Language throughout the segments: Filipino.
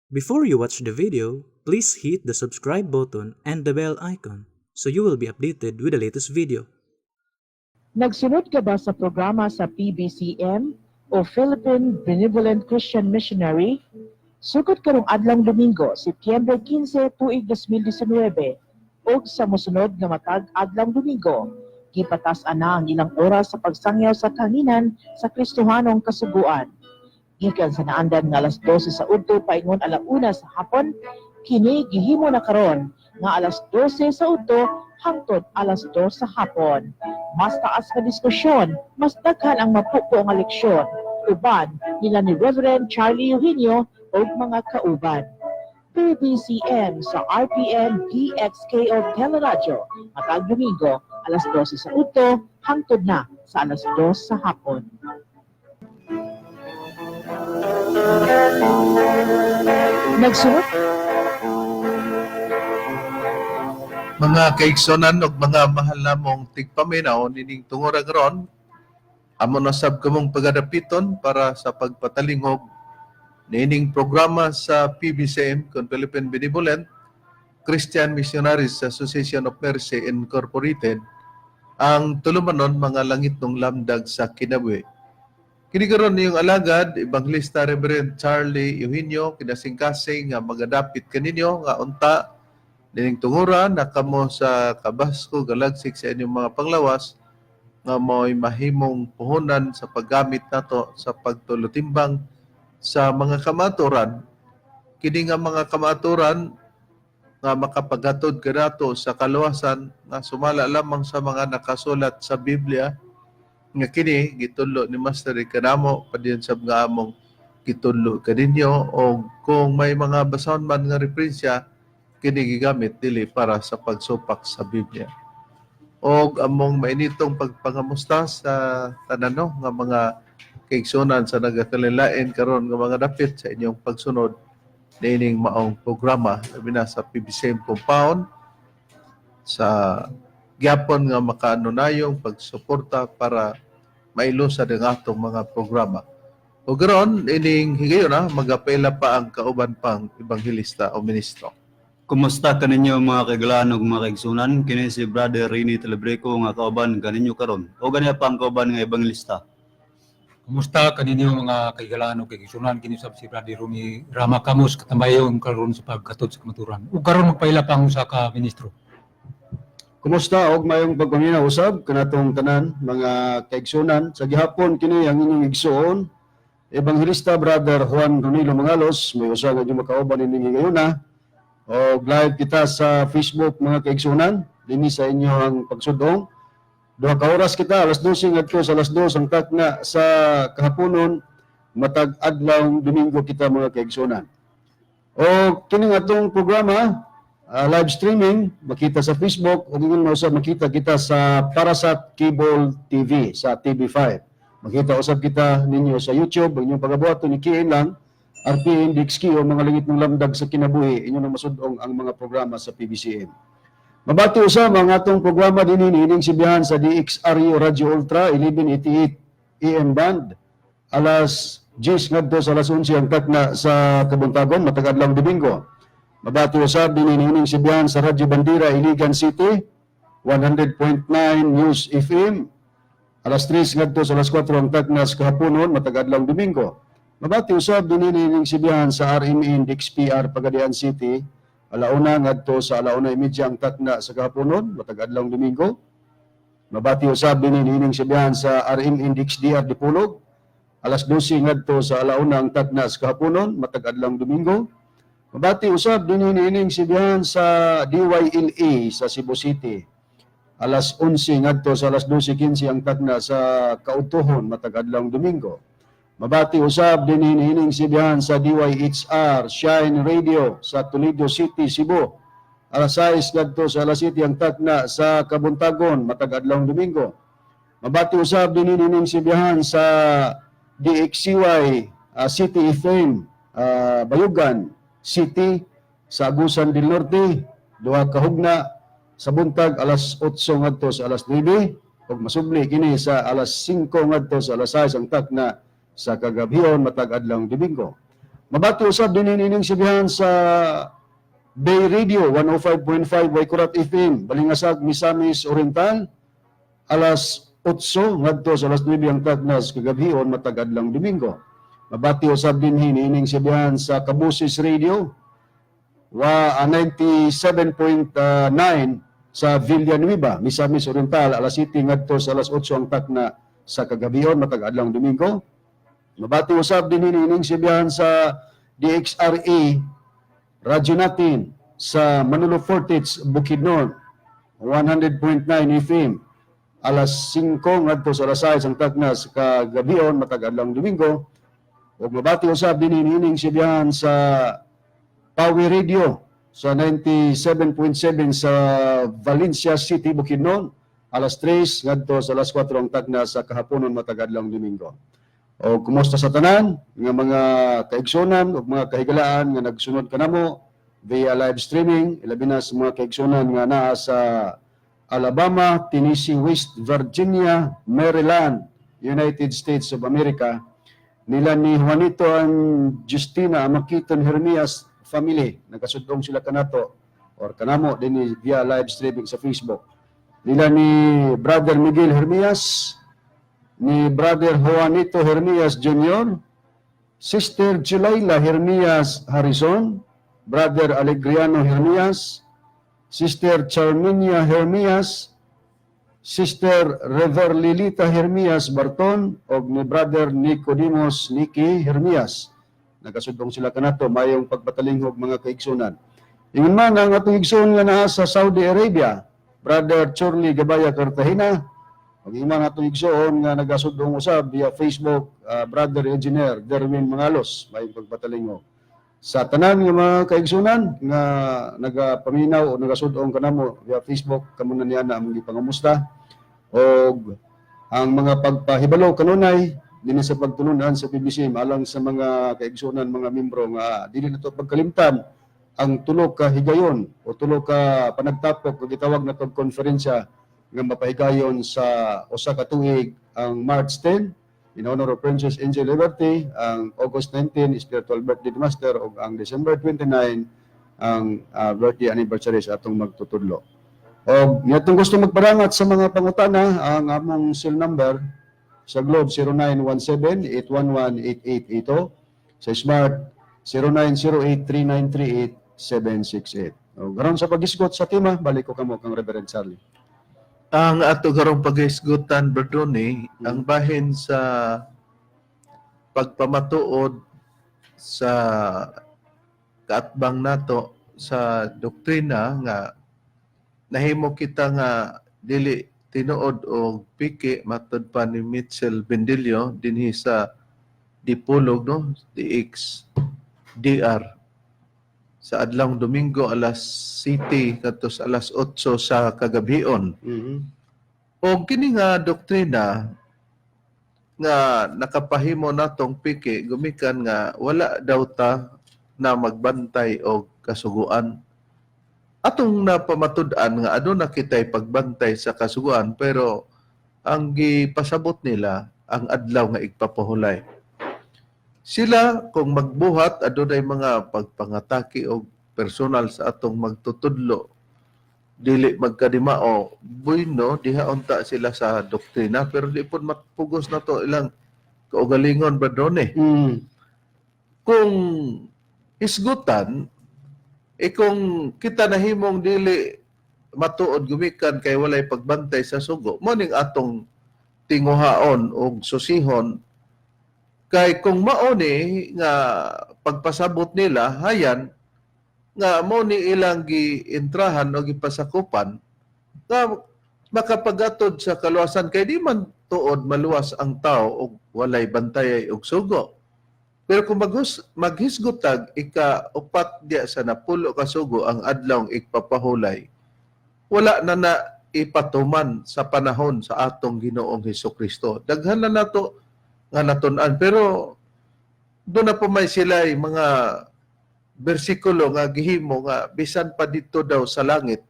Before you watch the video, please hit the subscribe button and the bell icon so you will be updated with the latest video. Nagsunod ka ba sa programa sa PBCM o Philippine Benevolent Christian Missionary? Sugod karong adlang Domingo, Setyembre 15, tuig 2019, o sa mosunod nga matag adlang Domingo, gipatas-an na ang ilang oras sa pagsangyaw sa kahinan sa Kristohanong Kasuguan. Gikan sa naandan nga alas 12 sa udto paingon alauna sa hapon, kini gihimo na karon nga alas 12 sa udto hangtod alas 2 sa hapon. Mas taas nga diskusyon, mas daghan ang mapupo nga leksyon. Uban nila ni Reverend Charlie Eugenio o mga kauban. PBCM sa RPN DXKO Teleradyo matag Domingo alas 12 sa udto hangtod na sa alas 2 sa hapon. Nagsunod Mga kaigsonan ug mga mahal namong tigpaminaw nining tungora karon, amo na sab kamong pagadapiton para sa pagpatalingog nining programa sa PBCM kon Philippine Benevolent Christian Missionaries Association of Mercy Incorporated, ang tulumanon mga langit ng lamdag sa kinabuhi. Kini karon yung alagad Evangelista Reverend Charlie Eugenio kinasingkasing nga magadapit kaninyo nga unta dining tungura na kamo sa kabasko galagsik sa inyong mga panglawas nga mo'y mahimong puhunan sa paggamit nato sa pagtulutimbang sa mga kamaturan. Kini nga mga kamaturan nga makapaghatod kanato sa kaluwasan nga sumala lamang sa mga nakasulat sa Biblia nga kini gitudlo ni Master kanamo padiyon sab nga among gitudlo kaninyo, o kung may mga basahon man nga referensya kini gigamit dili para sa pagsupak sa Biblia. O among mainitong pagpangamusta sa tanano nga mga kaigsunan sa nagakalilain karon nga mga dapit sa inyong pagsunod nining maong programa labi na sa PBCM compound sa gyapon nga makaanunayong pagsuporta para mailusad ang atong mga programa. O karon ining higayon na magapela pa ang kauban pang ebanghelista o ministro. Kumusta kaninyo mga kaigalaan ug mga kaigsunan? Kini si Brother Rini Telebreco nga kauban kaninyo karon. O ganiya pa ang kauban nga ebangelista. Kumusta kaninyo mga kaigalaan ug kaigsunan? Kini sab si Brother Rumi Rama Camus katambayon karon sa pagkatod sa kamaturan. Ug karon magpaila pa ang usa ka ministro. Kumusta og mayong pagpaminaw usab kanatong tanan mga kaigsunan sa gihapon kini ang inyong igsuon Evangelista Brother Juan Ronilo Mangalos, may usa nga makauban ining higayuna. O live kita sa Facebook mga kaigsunan, dinhi sa inyo ang pagsudong. 2 ka oras kita, alas 12 ngadto sa alas 2 ang takna sa kahaponon, matag adlaw Domingo kita mga kaigsunan. O kining atong programa, live streaming, makita sa Facebook, o ingon mo usab makita kita sa Parasat Cable TV, sa TV5. Makita usab kita ninyo sa YouTube, ang inyong pagabuhaton ni Kiin lang, RPN DXQ o mga langit ng lamdag sa kinabuhi, inyo na masudong ang mga programa sa PBCM. Mabati usab ang atong programa din ining sibihan sa DXRU Radio Ultra 1188 AM band, alas 10 ngadto sa alas 11 ang takna sa Kabuntagon matag adlaw Domingo. Mabati usab din ining sibihan sa Radyo Bandera Iligan City 100.9 News FM, alas 3 ngadto sa alas 4 ang takna sa kahaponon matag adlaw Domingo. Mabati usab dinining sibihan sa RMN DXPR Pagadian City, alauna ngadto sa alauna imedya ang takna sa kahaponon matag adlaw Domingo. Mabati usab dinining sibihan sa RMN DXDR Dipolog, alas 12 ngadto sa alauna ang takna sa kahaponon matag adlaw Domingo. Mabati usab dinining sibihan sa DYLA sa Cebu City, alas 11 ngadto sa alas 12:15 ang takna sa kautuhon matag adlaw Domingo. Mabati usab din ining sibihan sa DYHR Shine Radio sa Toledo City, Cebu, alas 6 ngadto sa alas 7 ang takna sa Kabuntagon matag adlaw Domingo. Mabati usab din ining sibihan sa DXCY City FM Bayugan City sa Agusan del Norte, duha ka hugna sa buntag alas 8 ngadto sa alas 9 ug masubli kini sa alas 5 ngadto sa alas 6 ang takna sa kagabhion matag adlaw Domingo. Mabati usab din ining sibihan sa Bay Radio 105.5 Waikurat FM, Balingasag, Misamis Oriental, alas 8 ngadto sa alas 9 ang tagnas kagabihon matag adlang Domingo. Mabati usab din ining sibihan sa Kabusis Radio 97.9 sa Villanueva, Misamis Oriental, alas 7 ngadto sa alas 8 ang takna sa kagabihon matag adlang Domingo. Mabati usab din ining sibihan sa DXRA Radyo natin sa Manolo Fortich, Bukidnon, 100.9 FM, alas 5 ngadto sa alas 6 ang tagnas kagabion matag adlang Domingo. Ug mabati usab din ining sibihan sa Power Radio sa 97.7 sa Valencia City, Bukidnon, alas 3 ngadto sa alas 4 ang tagnas sa kahaponon matag adlang Domingo. O kumusta sa tanan nga mga kaigsunan o mga kahigalaan nga nagsunod kanamo via live streaming, ilabi na sa mga kaigsunan nga naa sa Alabama, Tennessee, West Virginia, Maryland, United States of America, nila ni Juanito and Justina Amakiton Hermias family, nagkasudong sila kanato or kanamo din via live streaming sa Facebook. Nila ni Brother Miguel Hermias, ni Brother Juanito Hermias Jr., Sister Julaila Hermias Harrison, Brother Alegriano Hermias, Sister Charminia Hermias, Sister Rever Lilita Hermias Barton, o ni Brother Nicodemos Niki Hermias. Nagkasudong sila kanato, mayong pagpatalingog mga kaigsunan. Ingon man ang atong igsoon nga naa sa Saudi Arabia, Brother Chorly Gabaya Cartagena, ang imang atong igsoon nga nagasudong usab via Facebook, Brother Engineer Derwin Mangalos, may pagpatalingog. Sa tanan nga mga kaigsunan nga nagapaminaw o nagasudong kanamo via Facebook, kamo na niya na among gipangamusta. Og ang mga pagpahibalo kanunay dinhi sa pagtulunan sa PBC alang sa mga kaigsunan, mga membro nga dili nato pagkalimtan ang tulo ka higayon o tulo ka panagtapok ug gitawag nato konferensya nga mapahigayon sa usa ka tuig ang March 10 in honor of Princess Angel Liberty, ang August 19 spiritual birthday ni Master, ug ang December 29 ang birthday anniversary sa atong magtutudlo. Og nitong gusto magparangat sa mga pangutana, ang among cell number sa Globe 0917-811-8882, sa Smart 0908-3938-768. Garon sa pag-isgot sa tema, balik ko kamo kang Reverend Charlie. Ang ato garong pag-isgutan, Berdoni, ang bahin sa pagpamatuod sa kaatbang nato sa doktrina nga nahimo kita nga dili tinuod og piki matud pa ni Mitchell Bendilio dinhi sa Dipolog, no, DXDR, sa adlang Domingo alas 7 katos alas 8 sa kagabion. O kini nga doktrina nga nakapahimo natong piki gumikan nga wala daw ta na magbantay og kasuguan. Atong napamatud-an nga aduna kitay pagbantay sa kasuguan, pero ang gipasabot nila ang adlaw nga igpapahulay. Sila kung magbuhat adunay mga pagpangatake og personal sa atong magtutudlo, dili magkadimao, bueno diha unta sila sa doktrina, pero di pud matpugos na to ilang kaugalingon, Berdone. Kung isgutan, kung kita nahimong dili matuod gumikan kay walay pagbantay sa sugo, mo ning atong tinguhaon og susihon. Kay kung mao ni nga pagpasabot nila hayan nga mo ni ilang giintrahan o gipasakupan nga makapagatod sa kaluwasan, kay di man tuod maluwas ang tao og walay bantay og sugo. Pero kung maghisgutag ika-upat diya sa napulo ka sugo ang adlaw igpapahulay, wala na ipatuman sa panahon sa atong Ginoong Hesukristo. Daghan na nato nga natun-an, pero doon na po may sila mga bersikulo nga gihimo nga bisan pa dito daw sa langit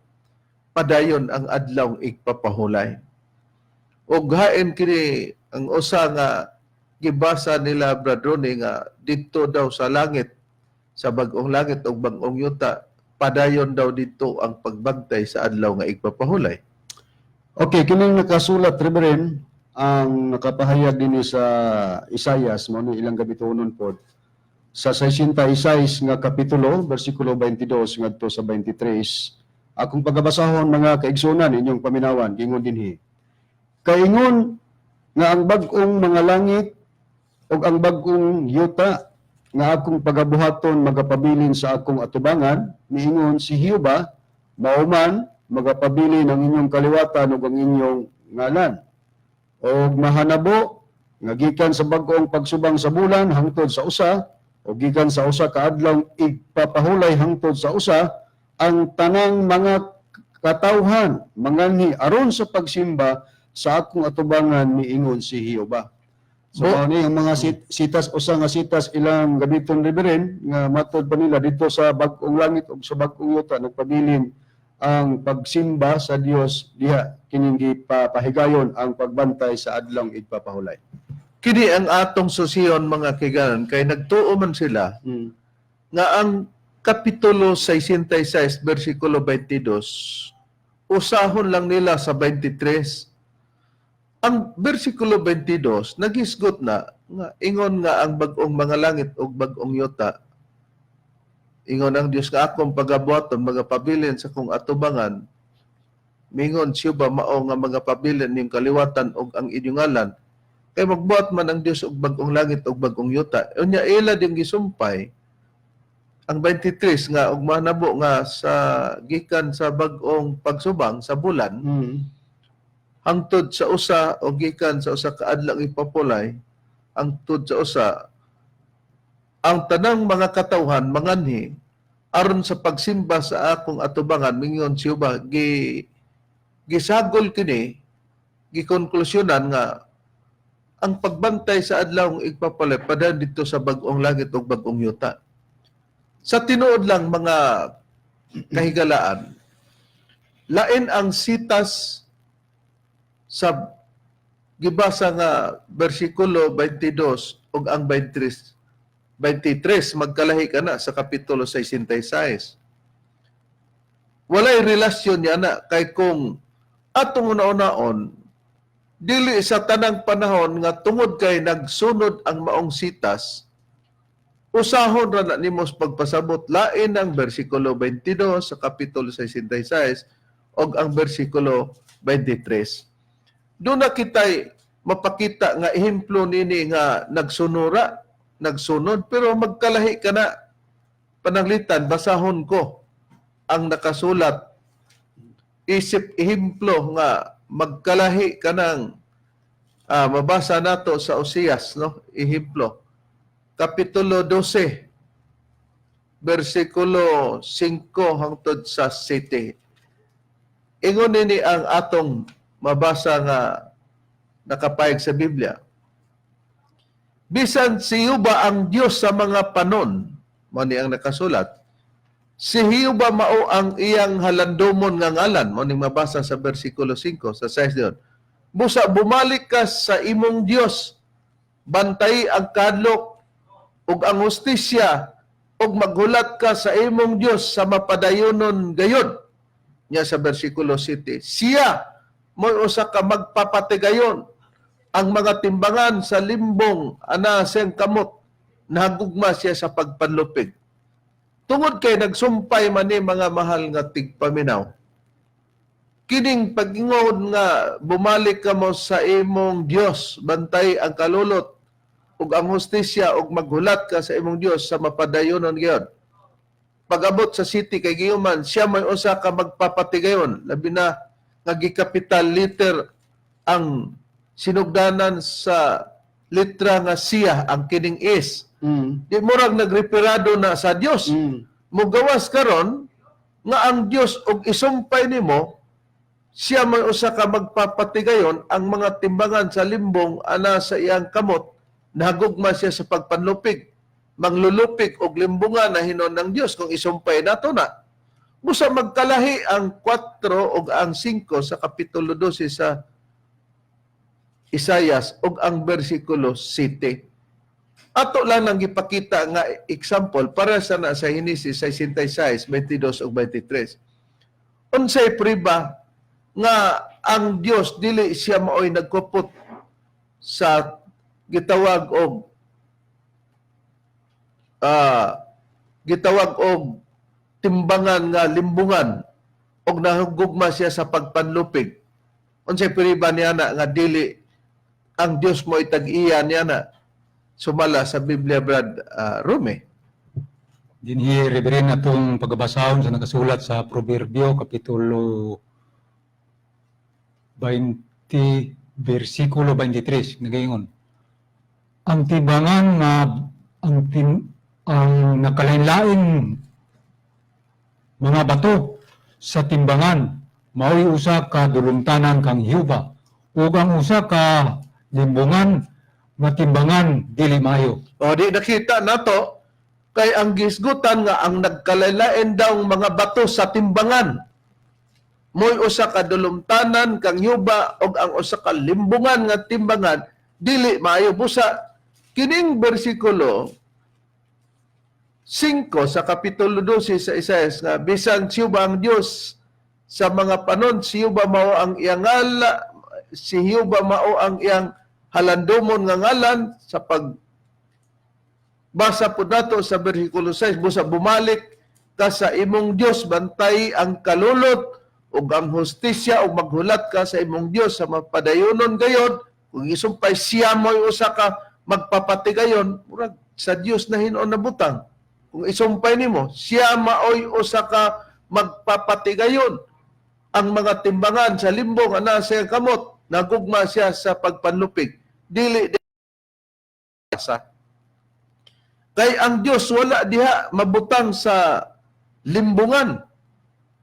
padayon ang adlaw igpapahulay. Og hain kini ang usa nga gibasa nila, Bradrone, nga dito daw sa langit sa bag-ong langit ug bag-ong yuta, padayon daw dito ang pagbantay sa adlaw nga igpapahulay. Okay, kining nakasulat, Reverend, ang nakapahayag din sa Isaias, mo ni ilang gabitonon po, sa 66 nga kapitulo, versikulo 22 ngadto sa 23, akong pagabasahon mga kaigsunan inyong paminawan, ingon dinhi. Kaingon nga ang bag-ong mga langit ug ang bag-ong yuta nga akong pagabuhaton magapabilin sa akong atubangan, niingon si Hiuba, mauman magapabilin ang inyong kaliwatan ug ang inyong ngalan. O mahanabo nga gikan sa bag-ong pagsubang sa bulan hangtod sa usa o gikan sa usa ka adlaw igpapahulay hangtod sa usa ang tanang mga katawhan manganhi aron sa pagsimba sa akong atubangan niingon si Hiuba. So ni ang mga sitas usa nga sitas ilang gabiton Reverend nga matod pa nila dito sa bag-ong langit ug sa bag-ong yuta nagpabilin ang pagsimba sa Dios diha kining gipapahigayon ang pagbantay sa adlong igpapahulay. Kini ang atong susiyon mga kaiganan kay nagtuo man sila nga ang kapitulo 66 bersikulo 22 usahon lang nila sa 23. Ang bersikulo 22 nagisgot na nga ingon nga ang bag-ong mga langit ug bag-ong yuta, ingon ang Dios nga akong pagabuhaton magapabilin sa kong atubangan, mingon siya ba mao nga magapabilin ning kaliwatan ug ang inyong ngalan, kay magbuhat man ang Dios og bag-ong langit ug bag-ong yuta. Unya ila ding gisumpay ang 23 nga ug manabo nga sa gikan sa bag-ong pagsubang sa bulan hangtod sa usa o gikan sa usa ka adlaw ipapulay hangtod sa usa ang tanang mga katawhan manganhi aron sa pagsimba sa akong atubangan, mingon siya ba gisagol kini gikonklusyonan nga ang pagbantay sa adlaw igpapulay padayon dito sa bag-ong langit ug bag-ong yuta. Sa tinuod lang mga kahigalaan, lain ang sitas sa gibasa nga bersikulo 22 ug ang 23 magkalahi ka na sa kapitulo 66. Walay relasyon niya na kay kung atong una-unaon dili sa tanang panahon nga tungod kay nagsunod ang maong sitas, usahon ra na nimo pagpasabot lain ang bersikulo 22 sa kapitulo 66 ug ang bersikulo 23. Doon na kita'y mapakita nga ehemplo nini nga nagsunod, pero magkalahi ka na. Pananglitan, basahon ko ang nakasulat. Isip ehemplo nga magkalahi ka ng mabasa nato sa Osias, no? Ehemplo. Kapitulo 12, versikulo 5 hangtod sa 7. Ingon nini ang atong mabasa nga nakapayag sa Biblia. Bisan si Hiuba ang Diyos sa mga panon, mo ni ang nakasulat. Si Hiuba mao ang iyang halandomon nga ngalan, mo ni mabasa sa bersikulo 5 sa 6 diyon. Busa bumalik ka sa imong Diyos, bantay ang kadlok ug ang hustisya ug maghulat ka sa imong Diyos sa mapadayonon gayud. Nya sa bersikulo 7, siya mo usa ka magpapatigayon ang mga timbangan sa limbong ana siyang kamot nahagugma siya sa pagpanlupig. Tungod kay nagsumpay man ni mga mahal nga tigpaminaw. Kining pagingon nga bumalik ka mo sa imong Dios, bantay ang kalulot ug ang hustisya ug maghulat ka sa imong Dios sa mapadayonon gyud. Pag-abot sa city kay giyuman siya may usa ka magpapatigayon, labi na nga gi-capital letter ang sinugdanan sa litra nga siya ang kining is. Di murag nagreperado na sa Dios. Mugawas karon nga ang Dios og isumpay nimo siya may usa ka magpapatigayon ang mga timbangan sa limbong ana sa iyang kamot nahagugma siya sa pagpanlupig, manglulupig og limbungan na hinon ng Dios kung isumpay nato na. Busa magkalahi ang 4 ug ang 5 sa kapitulo 12 sa Isaias ug ang bersikulo 7. Ato lang nang gipakita nga example para sa na sa Henesis 66, 22 ug 23. Unsay priba nga ang Dios dili siya maoy nagkupot sa gitawag og timbangan nga limbungan og nahugugma siya sa pagpanlupig. Unsay priba niya na nga dili ang Dios mo itag-iya niya na sumala sa Biblia, Brad Rome. Dinhi reverend atong pagbasahon sa nakasulat sa Proverbio kapitulo 20 versikulo 23 nagaingon. Ang timbangan nga ang nakalain-laing mga bato sa timbangan mao'y usa ka dulumtanan kang Hiuba ug ang usa ka limbungan nga timbangan dili maayo. O di nakita nato kay ang gisgutan nga ang nagkalalain daw mga bato sa timbangan mo'y usa ka dulumtanan kang yuba og ang usa ka limbungan nga timbangan dili maayo. Busa kining bersikulo 5 sa kapitulo 12 sa Isaias nga bisan siyuba ang Dios sa mga panon, siyuba mao ang iyang ngala, si Hiuba mao ang iyang halandomon nga ngalan. Sa pagbasa po nato sa versikulo 6, busa bumalik ka sa imong Dios, bantay ang kalulot ug ang hustisya ug maghulat ka sa imong Dios sa mapadayonon gayod. Kung isumpay siya mo'y usa ka magpapatigayon, murag sa Dios na hinuon na butang. Kung isumpay nimo, siya maoy usa ka magpapatigayon. Ang mga timbangan sa limbong ana sa kamot, nagugma siya sa pagpanlupig. Dili sa kay ang Dios wala diha mabutang sa limbungan.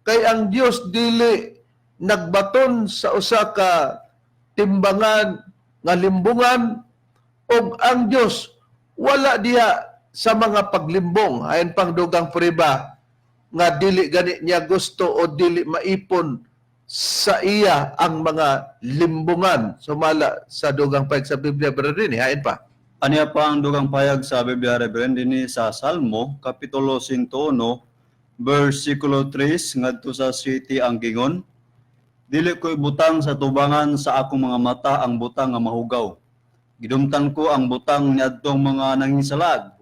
Kay ang Dios dili nagbaton sa usa ka timbangan nga limbungan ug ang Dios wala diha sa mga paglimbong. Ayon pang dugang priba nga dili gani niya gusto o dili maipon sa iya ang mga limbungan. Sumala sa dugang payag sa Biblia, brother rin, hain pa. Aniya pa ang dugang payag sa Biblia, Reverend, din sa Salmo, Kapitulo 101, versikulo 3, ngadto sa city ang gingon, dili ko'y butang sa tubangan sa akong mga mata ang butang nga mahugaw. Gidumtan ko ang butang niadtong mga nanginsalag.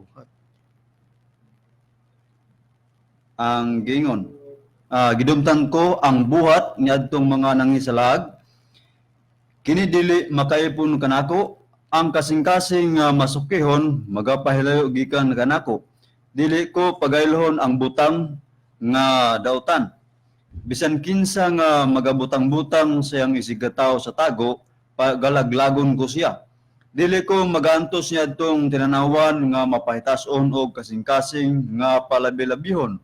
Ang gingon. Gidumtan ko ang buhat niadtong mga nangisalag. Kini dili makaipon kanako, ang kasing-kasing masukihon magapahilayo gikan kanako. Dili ko pagailhon ang butang nga dautan. Bisan kinsa nga magabutang-butang siyang isigataw sa tago, pagalaglagon ko siya. Dili ko magantos niadtong tinanawan nga mapahitason og kasing-kasing nga palabi-labihon.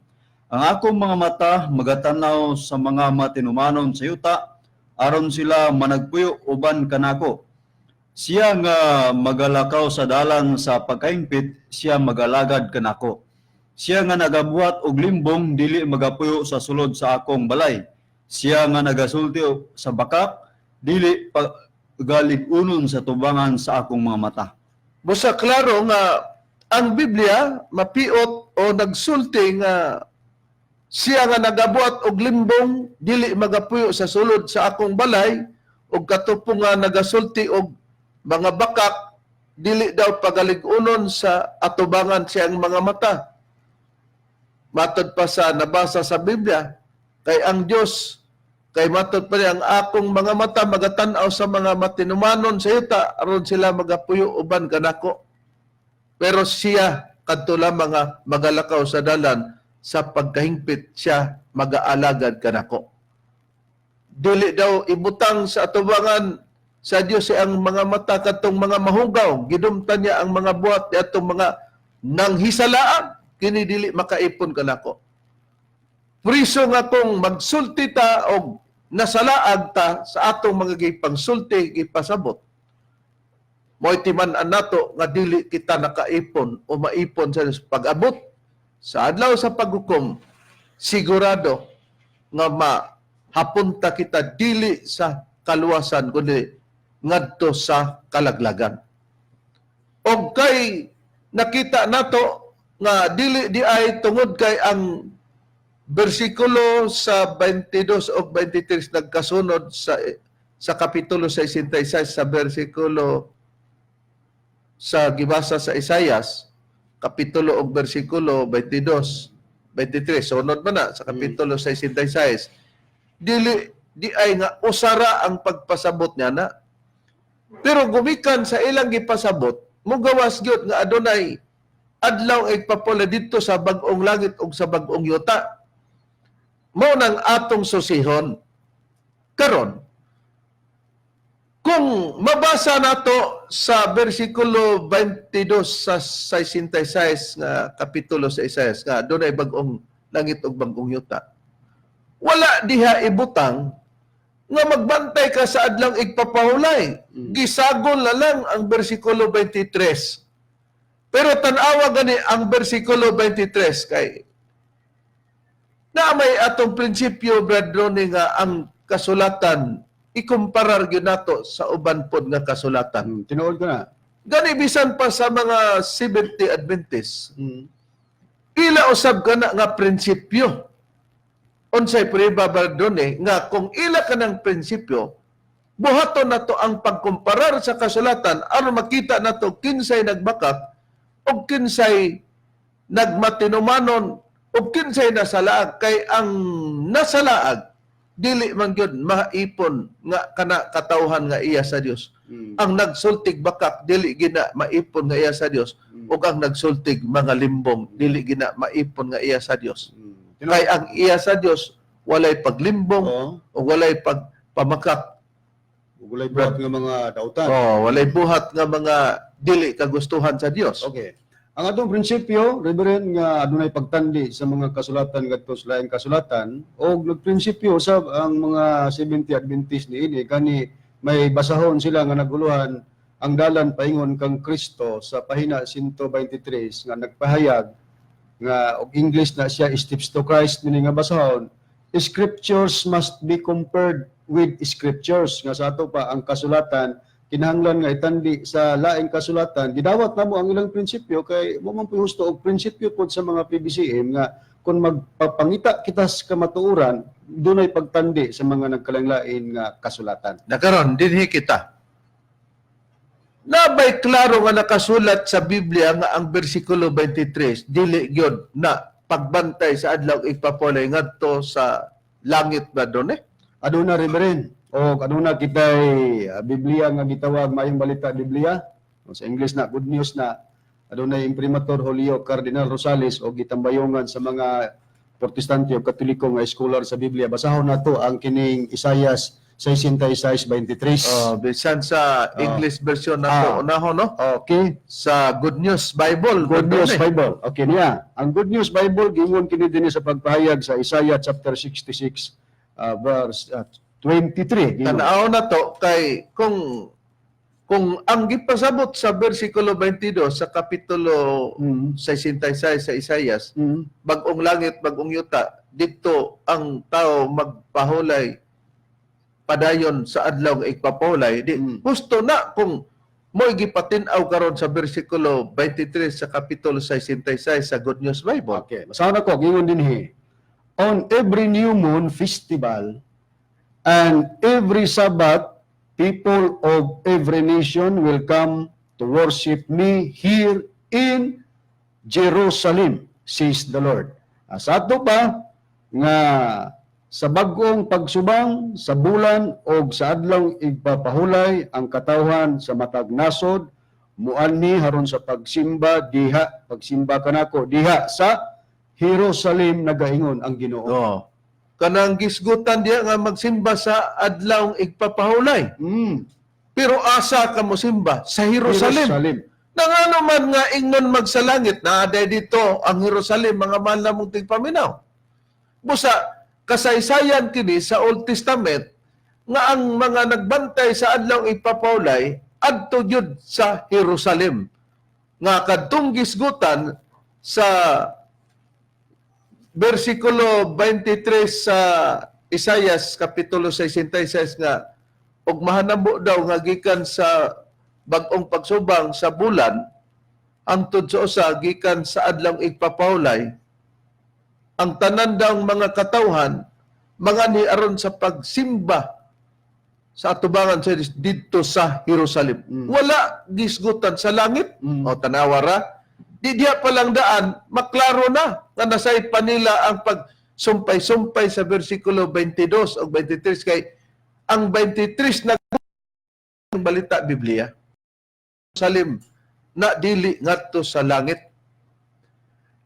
Ang akong mga mata magatanaw sa mga matinumanon sa yuta, aron sila managpuyo uban kanako. Siya nga magalakaw sa dalan sa pagkaingpit, siya magalagad kanako. Siya nga nagabuhat og limbong, dili magapuyo sa sulod sa akong balay. Siya nga nagasulti sa bakak, dili pagaligunon sa tubangan sa akong mga mata. Busa klaro nga ang Biblia mapiot o nagsulti nga siya nga nagabuhat og limbong dili magapuyo sa sulod sa akong balay ug katupong nga nagasulti og mga bakak dili daw pagaligunon sa atubangan siyang mga mata. Matod pa sa nabasa sa Biblia, kay ang Dios kay matod pa niya ang akong mga mata magatan-aw sa mga matinumanon sa yuta aron sila magapuyo uban kanako. Pero siya kadto lamang nga magalakaw sa dalan sa pagkahingpit, siya mag-aalagad kanako. Dili daw ibutang sa atubangan sa Dios ang mga mata katong mga mahugaw. Gidumtan niya ang mga buhat atong mga nanghisalaan, kini dili makaipon kanako. Priso nga kung magsulti ta og nasalaag ta sa atong mga gipangsulti, gipasabot, mo'y timan-an nato nga dili kita nakaipon o maipon sa Dios. Pag-abot sa adlaw sa paghukom, sigurado nga mahapunta kita dili sa kaluwasan kundi ngadto sa kalaglagan. O kay nakita nato nga dili di ay tungod kay ang bersikulo sa 22 o 23 nagkasunod sa kapitulo 66 sa bersikulo sa gibasa sa Isayas, kapitulo o bersikulo 22, 23, sunod man na sa kapitulo 66. Di ay nga usara ang pagpasabot niya na. Pero gumikan sa ilang gipasabot, mugawas gyud nga adunay adlaw igpapula dito sa bag-ong langit ug sa bag-ong yuta. Mao nang atong susihon. Karon, kung mabasa nato sa bersikulo 22 sa 66 nga kapitulo sa Isayas nga dunay bag-ong langit ug bag-ong yuta, wala diha ibutang nga magbantay ka sa adlang igpapahulay. Gisagol na lang ang bersikulo 23. Pero tan-awa gani ang bersikulo 23 kay na may atong prinsipyo, Brad Ronnie, nga ang kasulatan ikumparar gyud nato sa uban pod nga kasulatan. Tinuod ko na. Gani bisan pa sa mga 70 Adventists, ila usab kana nga prinsipyo. Unsay prueba, Brad Ronnie, nga kung ila ka ng prinsipyo, buhaton nato ang pagkumparar sa kasulatan aron makita nato kinsay nagbakak o kinsay nagmatinumanon o kinsay nasalaag. Kay ang nasalaag dili man gyud maipon nga kana katawhan nga iya sa Dios. Ang nagsultig bakak dili gina maipon nga iya sa Dios, ug ang nagsultig mga limbong dili gina maipon nga iya sa Dios. Kay ang iya sa Dios walay paglimbong o walay pagpamakak. Walay buhat nga mga dautan. Walay buhat nga mga dili kagustuhan sa Dios. Okay. Ang atong prinsipyo, Reverend, nga adunay pagtandi sa mga kasulatan ngadto sa laing kasulatan o nagprinsipyo usab ang mga 70 Adventist niini kani may basahon sila nga naguluhan ang dalan paingon kang Kristo sa pahina 123 nga nagpahayag nga og English na siya Steps to Christ nini nga basahon. Scriptures must be compared with scriptures nga sa ato pa ang kasulatan kinahanglan nga itandi sa laing kasulatan. Gidawat namo ang ilang prinsipyo kay mo man husto og prinsipyo pod sa mga PBCM nga kung magpapangita kita sa kamatuoran dunay pagtandi sa mga nagkalain-lain nga kasulatan. Nakaron dinhi kita. Nabay klaro nga nakasulat sa Biblia nga ang bersikulo 23 dili gyud na pagbantay sa adlaw ipapulay ngadto sa langit ba doon eh? Aduna Reverend o aduna kitay Biblia nga gitawag Maayong Balita Biblia o sa English na Good News na adunay imprimatur Julio Cardinal Rosales o gitambayongan sa mga Protestante o Katoliko nga scholar sa Biblia. Basahon nato ang kining Isayas 66:23. Bisan sa English version nato unahon no? Okay. Sa Good News Bible. Good News doon eh. Bible. Okay niya. Ang Good News Bible giingon kini dinhi sa pagpahayag sa Isaiah chapter 66 verse 23. Tanaw na to kay kung ang gipasabot sa bersikulo 22 sa kapitulo 66 sa Isayas, bag-ong langit, bag-ong yuta, dito ang tao magpahulay padayon sa adlaw nga igpapahulay. Gusto na kung mo'y gipatin-aw karon sa bersikulo 23 sa kapitulo 66 sa Good News Bible. Okay. Masahan ako, gingon dinhi. On every new moon festival and every Sabbath, people of every nation will come to worship me here in Jerusalem, says the Lord. Sa ato pa, nga sa bagong pagsubang, sa bulan, o sa adlaw igpapahulay ang katawhan sa matag nasod, muanhi haron sa pagsimba, pagsimba kanako, diha sa Jerusalem nagaingon ang Ginoo. Kanang gisgutan diya nga magsimba sa adlaw igpapahulay. Pero asa ka mo simba? Sa Jerusalem. Nangano man nga ingnon magsalangit na aday dito ang Jerusalem mga mahal na mong tigpaminaw. Busa kasaysayan kini sa Old Testament nga ang mga nagbantay sa adlaw igpapahulay adto gyud sa Jerusalem. Nga kadtong gisgutan sa bersikulo 23 sa Isayas kapitulo 66 nga ug mahanabo daw nga gikan sa bag-ong pagsubang sa bulan hangtod sa usa gikan sa adlaw igpapahulay, ang tanan daw mga katawhan mangani aron sa pagsimba sa atubangan sa didto sa Jerusalem. Wala gisgutan sa langit. O tanawa ra, di diha palang daan, maklaro na nga nasay pa nila ang pagsumpay-sumpay sa versikulo 22 o 23 kay ang 23 na balita Biblia. Jerusalem na dili ngadto sa langit.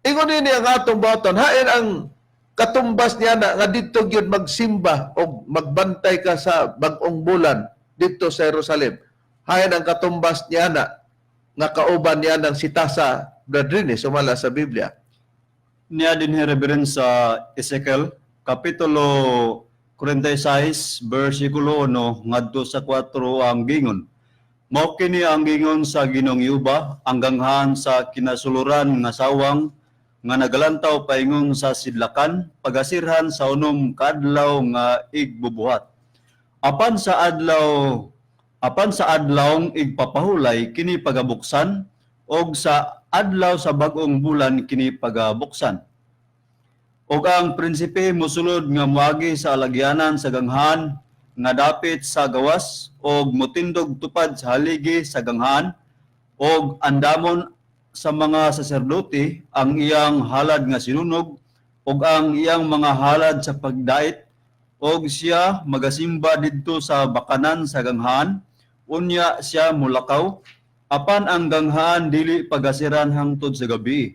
Ingon ni ang atong baton, hain ang katumbas niya na nga dito gyud magsimba o magbantay ka sa bag-ong bulan dito sa Jerusalem. Hain ang katumbas niya na nga kauban niya ng sitasa brethren sumala sa Biblia. Niya din reference sa Ezekiel kapitulo 46 bersikulo 1 ngadto sa 4 ang gingon. Mao kini ang gingon sa Ginong Yuba ang ganghan sa kinasuluran nga sawang nga nagalantaw paingon sa sidlakan pagasirhan sa unom kadlaw nga igbubuhat. Apan sa adlawng igpapahulay kini pagabuksan og sa adlaw sa bag-ong bulan kini pagabuksan. Og ang prinsipe mosulod nga moagi sa alagyanan sa ganghan nga dapit sa gawas og motindog tupad sa haligi sa ganghan og andamon sa mga saserdote ang iyang halad nga sinunog og ang iyang mga halad sa pagdait og siya magasimba didto sa bakanan sa ganghan unya siya mulakaw apan ang ganghan dili pagasiran hangtod sa gabi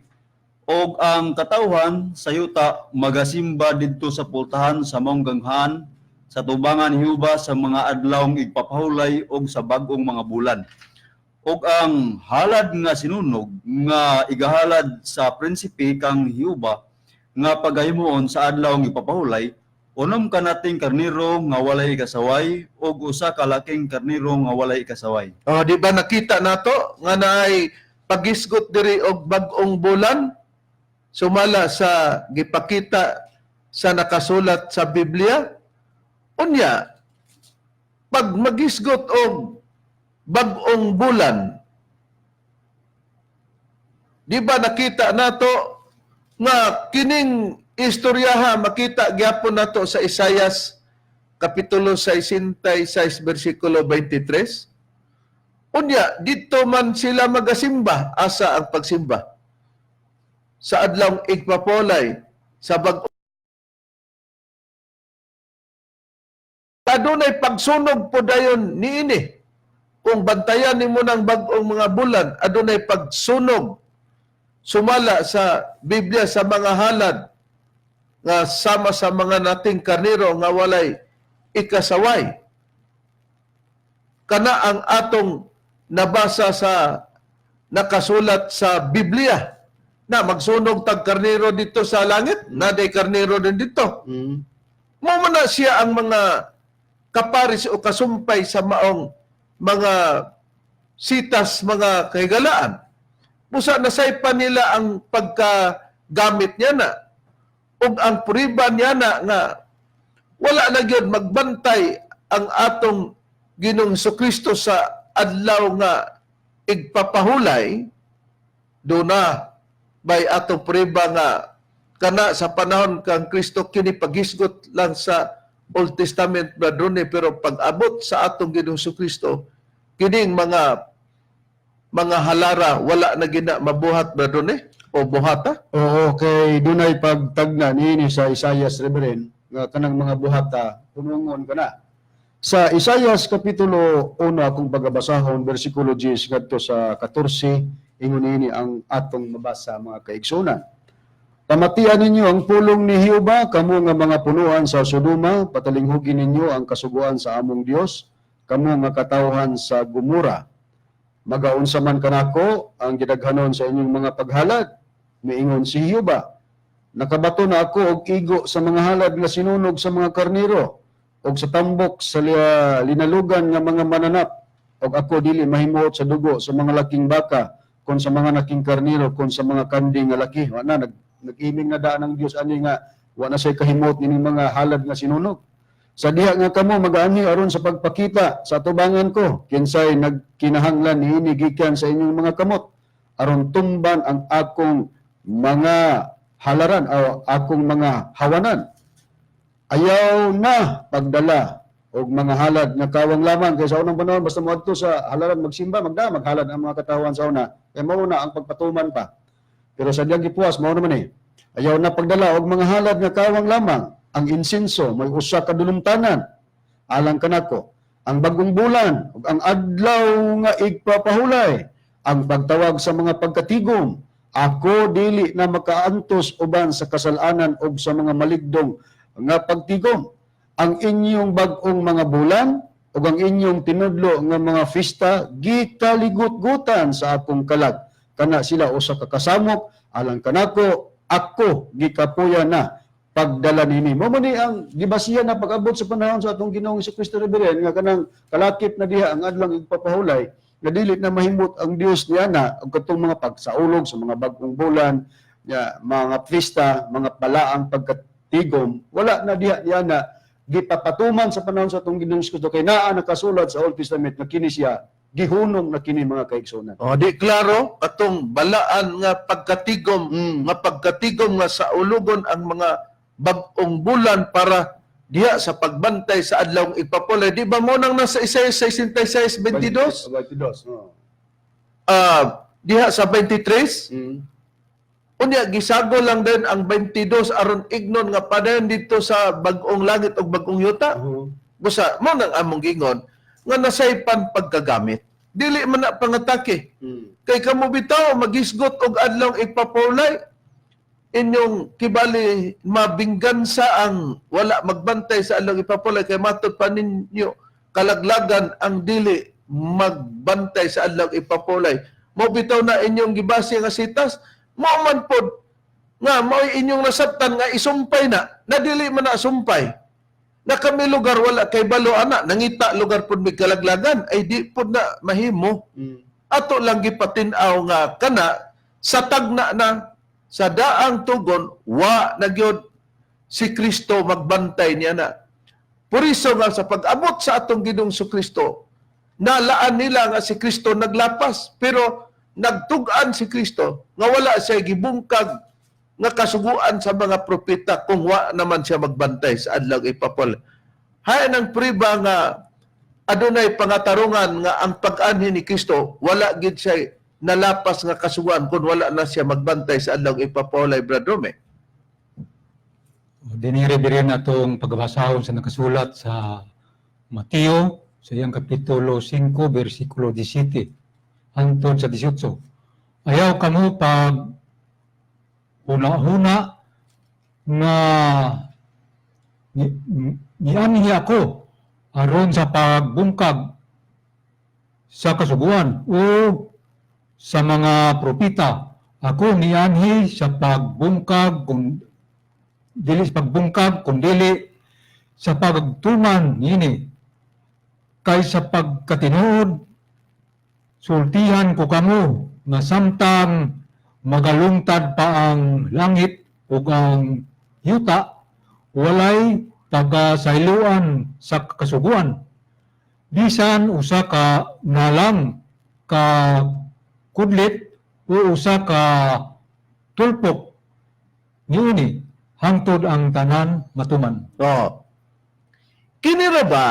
og ang katawhan sa yuta magasimba didto sa pultahan sa maong ganghan sa tubangan ni Jehova sa mga adlawng igpapahulay og sa bag-ong mga bulan. Og ang halad nga sinunog nga igahalad sa prinsipe kang Jehova nga pagahimuon sa adlawng igpapahulay, unom ka nating karniro nga walay kasaway og usa ka laking karniro nga walay kasaway. O di ba nakita nato nga naay pagisgot diri og bag-ong bulan sumala sa gipakita sa nakasulat sa Biblia? Unya, pag magisgot og bag-ong bulan, di ba nakita nato nga kining istoryaha makita gyapon nato sa Isaias kapitulo 66 bersikulo 23? Unya, dito man sila magasimba, asa ang pagsimba? Sa adlawng igpapolay, sa bag adunay pagsunog po dayon niini. Kung bantayan nimo ng bag-ong mga bulan, adunay pagsunog sumala sa Biblia sa mga halad nga sama sa mga nating karniro nga walay ikasaway. Kana ang atong nabasa sa nakasulat sa Biblia na magsunog tag karniro dito sa langit, naday karniro din dito. Mo man na siya ang mga kaparis o kasumpay sa maong mga sitas, mga kahigalaan. Busa nasay pa nila ang pagkagamit niya na ug ang puriba niya na nga wala na gyud magbantay ang atong Ginoong Jesucristo sa adlaw nga igpapahulay do na by atong puriba nga kana sa panahon kang Kristo kini pagisgot lang sa Old Testament bradrone pero pag-abot sa atong Ginoong Jesucristo kining mga halara wala na gina mabuhat bradrone o buhata. Oo, kay dunay pagtagna niini sa Isaias Reverend nga kanang mga buhata punungon kana. Sa Isaias kapitulo 1 kung pagabasahon bersikulo 10 ngadto sa 14 ingon niini ang atong mabasa mga kaigsunan. Tamatian ninyo ang pulong ni Jehova, kamo nga mga punuan sa Sodoma, patalinghugin ninyo ang kasuguan sa among Dios, kamo nga katawhan sa Gomora. Magaunsa man kanako ang gidaghanon sa inyong mga paghalad, miingon si Jehova. Nakabato na ako og igo sa mga halad nga sinunog sa mga karniro, og sa tambok sa linalugan nga mga mananap, og ako dili mahimuot sa dugo sa mga laking baka, kon sa mga naking karniro, kon sa mga kandi nga laki. Wala nag-iming na daan ng Dios ani nga wala say kahimot nining mga halad nga sinunog. Sa diha nga kamo mag-ani aron sa pagpakita sa atubangan ko kinsay nagkinahanglan niini gikan sa inyong mga kamot aron tumban ang akong mga halaran o akong mga hawanan. Ayaw na pagdala og mga halad nga kawang laman kay sa unang panahon basta moadto sa halaran magsimba maghalad ang mga katawan sa una kay mao na ang pagpatuman pa. Pero sa diyang gipuas mao naman ayaw na pagdala og mga halad nga kawang lamang. Ang insenso may usa ka dulumtanan alang kanako. Ang bagong bulan ug ang adlaw nga igpapahulay, ang pagtawag sa mga pagkatigom. Ako dili na makaantos uban sa kasalanan ug sa mga maligdong nga pagtigom. Ang inyong bag-ong mga bulan ug ang inyong tinudlo nga mga fista gikaligut-gutan sa akong kalag. Kana sila usa ka kasamok alang kanako, ako gikapuya na pagdala nini. Mao man ni ang gibasihan na pag-abot sa panahon sa atong Ginoong Jesucristo Reverend nga kanang kalakip na diha ang adlang igpapahulay nga dili na mahimot ang Dios niya na og katong mga pagsaulog sa mga bag-ong bulan, mga pista, mga palaang pagkatigom, wala na diha na gipapatuman sa panahon sa atong Ginoong Jesucristo kay naa nakasulat sa Old Testament nga kini siya gihunong na kini mga kaigsunan. O di klaro atong balaan nga pagkatigom, nga pagkatigom nga sa ulugon ang mga bag-ong bulan para diha sa pagbantay sa adlawng ipapulay. Di ba mo nang nasa Isaiah 66:22? 22. Oh. Diha sa 23? Unya gisago lang din ang 22 aron ignon nga padayon dito sa bag-ong langit ug bag-ong yuta. Busa mo nang among gingon nga nasaypan pagkagamit. Dili man na pangatake. Kay kamo bitaw magisgot og adlawng ipapulay, inyong kibali mabinggansa ang wala magbantay sa adlawng ipapulay kay matud pa ninyo kalaglagan ang dili magbantay sa adlawng ipapulay. Mo bitaw na inyong gibasi nga sitas, mo man pod nga mao inyong nasabtan nga isumpay na dili man na sumpay. Na kami lugar wala kay balo ana nangita lugar pod may kalaglagan ay di pod na mahimo. Ato lang gipatin-aw nga kana sa tagna na sa daang tugon, wa na gyud si Kristo magbantay niya na. Puriso nga sa pag-abot sa atong Ginoong Kristo, nalaan nila nga si Kristo naglapas, pero nagtug-an si Kristo nga wala siya gibungkag nga kasuguan sa mga propeta kung wa naman siya magbantay sa adlawng ipapulay. Hayan ang priba nga adunay pangatarungan nga ang pag-anhi ni Kristo wala gid siya nalapas nga kasuguan kung wala na siya magbantay sa adlawng ipapulay, Brad Rome. Dinire rin atong pagbasahon sa nakasulat sa Mateo sa iyang kapitulo 5 bersikulo 17 hangtod sa 18. Ayaw kamo pag huna-huna nga nianhi ako aron sa pagbungkag sa kasuguan o sa mga propita. Ako nianhi sa pagbungkag kung dili sa pagbungkag kundi sa pagtuman nini kay sa pagkatinuod sultihan ko kamo nga samtang magalungtad pa ang langit ug ang yuta walay tagasayloan sa kasuguan bisan usa ka nalang ka kudlit o usa ka tulpok niini hangtod ang tanan matuman. Kini ra ba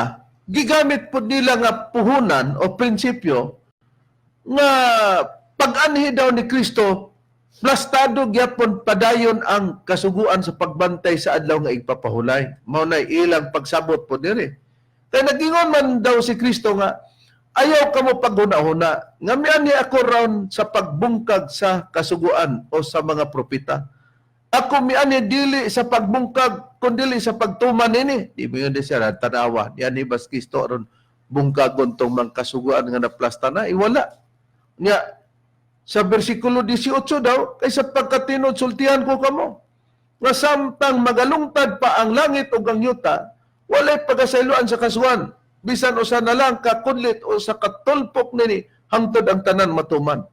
gigamit pod nila nga puhunan o prinsipyo nga pag-anhi daw ni Kristo plastado gyapon padayon ang kasuguan sa pagbantay sa adlaw nga igpapahulay. Mao na ilang pagsabot pod diri. Kay nagingon man daw si Kristo nga ayaw ka mo paghuna-huna nga miani ako ron sa pagbungkag sa kasuguan o sa mga propeta. Ako miani dili sa pagbungkag kundi sa pagtuman nini. Di mo yun siya tanawa. Yan ni Bas Kristo ron bungkagon tong mga kasuguan nga naplasta na. Iwala. Nya, sa versikulo 18 daw, kay sa pagkatinod sultihan ko kamo. Nga samtang magalungtad pa ang langit o ang yuta, walay pagasayloan sa kasuan. Bisan o sa nalang kakudlit o sa katulpok nini, hangtod ang tanan matuman.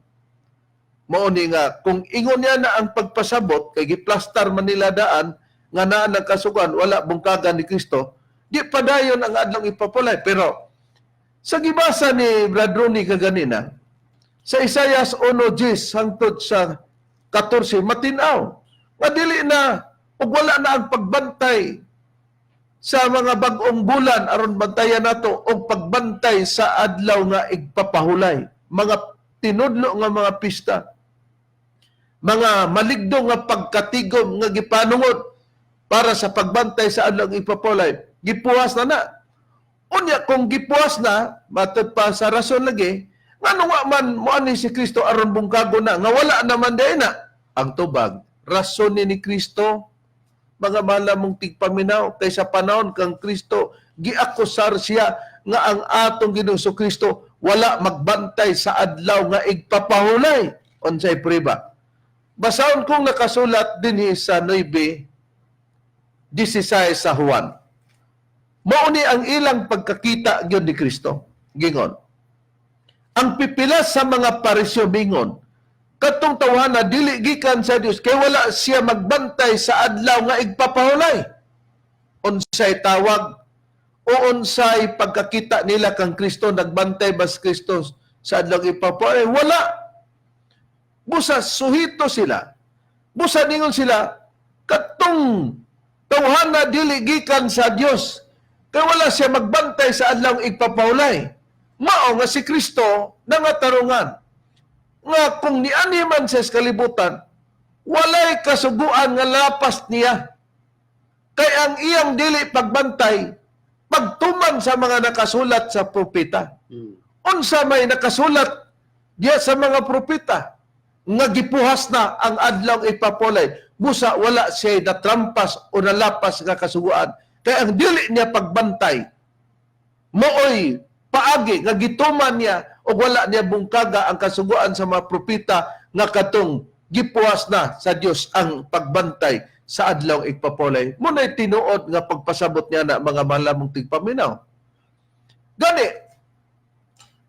Mauni nga, kung ingon niya na ang pagpasabot, kay giplastar man nila daan, nga naan ang kasugan, wala bungkagan ni Kristo, di padayon ang adlong ipapulay. Pero, sa gibasa ni Brad Ronnie kaganina, sa Isaias 1:10 hangtod sa 14 matinaw nga dili na ug wala na ang pagbantay sa mga bag-ong bulan aron bantayan nato og pagbantay sa adlaw nga igpapahulay, mga tinudlo nga mga pista, mga maligdo nga pagkatigom nga gipanungod para sa pagbantay sa adlaw nga igpapahulay. Gipuwas na. Unya kung gipuwas na, matod pa sa rason lagi, ngano nga man moani si Kristo aron bungkago na nga wala naman day na ang tubag. Rason ni Kristo, mga malamong tigpaminaw, kay sa panahon kang Kristo, giakusar siya nga ang atong Ginoong Kristo wala magbantay sa adlaw nga igpapahulay. Unsay prueba? Basahon kong nakasulat dinhi sa 9:16 sa Juan. Mauni ang ilang pagkakita gyud ni Kristo. Gingon. Ang pipilas sa mga parisyo bingon, katong tawhana dili gikan sa Dios kay wala siya magbantay sa adlaw nga igpapahulay. Unsay tawag o unsay pagkakita nila kang Kristo, nagbantay ba si Kristo sa adlaw nga igpapahulay? Wala. Busa suhito sila. Busa ningon sila katong tawhana dili gikan sa Dios kay wala siya magbantay sa adlaw nga igpapahulay. Mao nga si Kristo nangatarungan nga kung niani man sa kalibutan, walay kasuguan nga lapas niya. Kay ang iyang dili pagbantay, pagtuman sa mga nakasulat sa propeta. Unsa may nakasulat diya sa mga propeta, nga gipuhas na ang adlaw ipapulay. Busa wala siya natrampas o nalapas nga kasuguan. Kay ang dili niya pagbantay, mooy paagi nga gituman niya o wala niya bungkaga ang kasuguan sa mga propeta nga katong gipuwas na sa Dios ang pagbantay sa adlaw igpapulay. Muna'y tinuod nga pagpasabot niya na mga malamong tigpaminaw. Gani,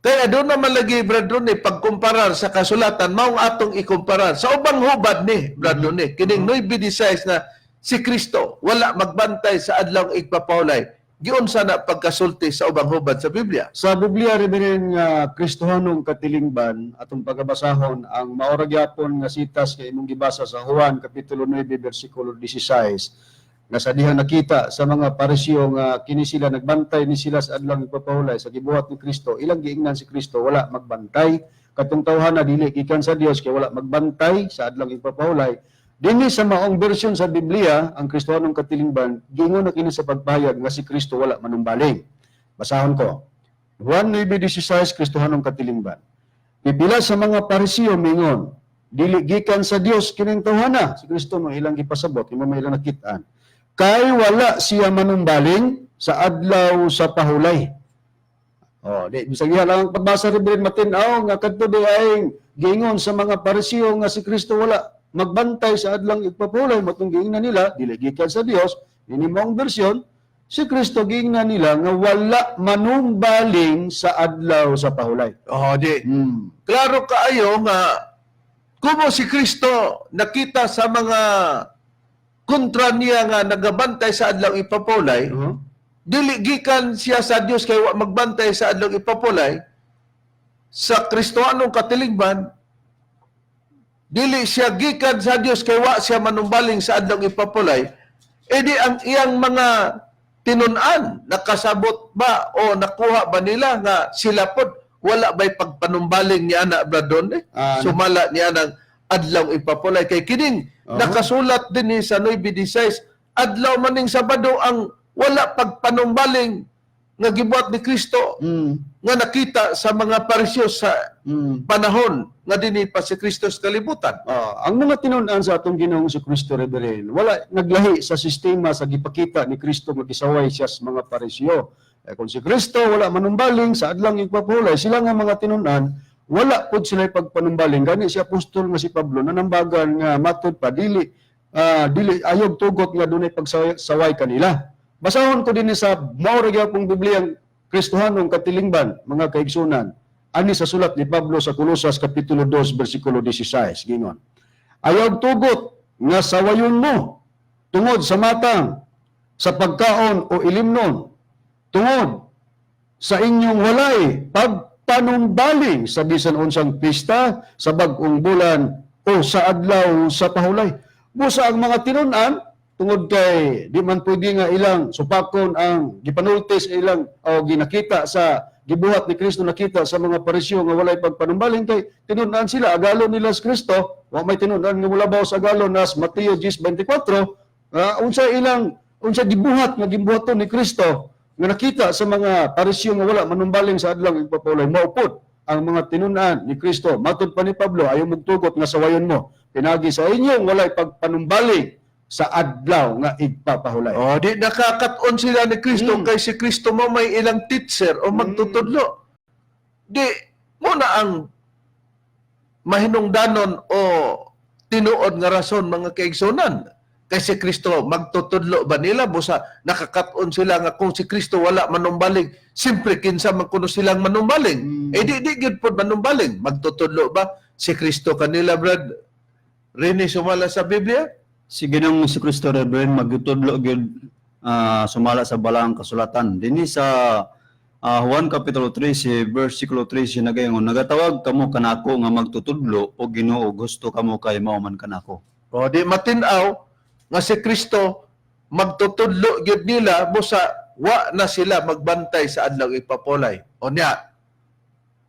kaya doon naman lagi, Brad Ronnie, pagkumparar sa kasulatan, maong atong ikumparar. Sa ubang hubad ni, Brad Ronnie, kining 9:16 na si Kristo wala magbantay sa adlaw igpapulay. Giunsa na pagkasulti sa ubang hubad sa Biblia. Sa Biblia rin nga Kristohanong katilingban atong pagabasahon ang maora gyapon nga sitas kay imong gibasa sa Juan kapitulo 9 bersikulo 16 nga sa diha nakita sa mga parisyo nga kini sila nagbantay ni sila sa adlaw ipapahulay sa gibuhat ni Kristo, ilang giingnan si Kristo wala magbantay katong tawhana dili gikan sa Dios kay wala magbantay sa adlaw ipapahulay. Dinhi sa maong bersyon sa Biblia, ang Kristohanong katilingban, gingon na kini sa pagpahayag nga si Kristo wala manumbaling. Basahon ko. Juan 9:16, Kristohanong katilingban. Pipila sa mga parisyo mingon, dili gikan sa Dios kining tawhana. Si Kristo mo ilang gipasabot, imo may ilang nakitaan. Kay wala siya manumbaling sa adlaw sa pahulay. Di bisag lang ang pagbasa rin matinaw nga kadto di ay gingon sa mga parisyo nga si Kristo wala magbantay sa adlang igpapulay, matong giingnan nila, dili gikan sa Dios, ini mong bersyon, si Kristo giingnan nila nga wala manumbaling sa adlaw sa pahulay. Klaro kaayo nga kumo si Kristo nakita sa mga kontra niya nga nagabantay sa adlaw ipapulay, dili gikan siya sa Dios kay wa magbantay sa adlaw ipapulay, sa Kristohanong katilingban, dili siya gikan sa Dios kay wa siya manumbaling sa adlaw ipapulay, edi ang iyang mga tinun-an nakasabot ba o nakuha ba nila nga sila pod wala ba'y pagpanumbaling niya na Bradon sumala niya ng adlaw ipapulay kay kining nakasulat din ni sa 9:16 adlaw maning Sabado ang wala pagpanumbaling nga gibuhat ni Kristo nga nakita sa mga parisyo sa panahon nga dinhi pa si Kristo sa kalibutan. Ang mga tinun-an sa atong Ginoong si Kristo Reverend, wala naglahi sa sistema sa gipakita ni Kristo nga gisaway siya sa mga parisyo. Kung si Kristo wala manumbaling sa adlang igpapulay, sila nga mga tinun-an wala pud sila pagpanumbaling. Gani si apostol nga si Pablo nanambagan nga matud pa dili ayog tugot nga dunay pagsaway kanila. Basahon ko din sa maura gyapong Biblia Kristohanong katilingban, mga kaigsunan. Ani sa sulat ni Pablo sa Colosas kapitulo 2 bersikulo 16 gingon. Ayog tugot nga sawayon mo tungod sa matang, sa pagkaon o ilimnon, tungod sa inyong walay panumbaling sa bisan unsang pista, sa bag-ong bulan o sa adlaw sa pahulay. Busa ang mga tinun-an tungod kay di man pwede nga ilang supakon ang gipanultis ilang o ginakita sa gibuhat ni Kristo, nakita sa mga parisyo nga walay pagpanumbaling kay tinun-an sila agalon nila sa Kristo, wa may tinun-an nga mulabaw sa agalon nas Mateo 10:24, unsa gibuhat nga gibuhaton ni Kristo nga nakita sa mga parisyo nga wala manumbaling sa adlaw igpapulay, maupod ang mga tinun-an ni Kristo. Matod pa ni Pablo, ayaw magtugot nga sawayon mo. Pinagi sa inyong walay pagpanumbaling sa adlaw nga igpapahulay. O, di nakakaton sila ni Kristo kay si Kristo mo may ilang teacher o magtutudlo. Di, muna ang mahinungdanon o tinuod nga rason mga kaigsunan. Kay si Kristo magtutudlo ba nila? Busa nakakaton sila nga kung si Kristo wala manumbaling, simpre kinsa magkuno silang manumbaling. Eh di gid pod manumbaling. Magtutudlo ba si Kristo kanila, Brad? Rini sumala sa Biblia? Si Ginoong si Kristo Reverend magtudlo gyud sumala sa balang kasulatan. Dinhi sa Juan Kapitulo 3 si versikulo 3 siya nagaingon, nagatawag kamo kanako nga magtutudlo o Ginoo gusto kamo kay mao man kanako. O di matinaw nga si Kristo magtutudlo gyud nila busa wa na sila magbantay sa adlaw ipapolay. O niya,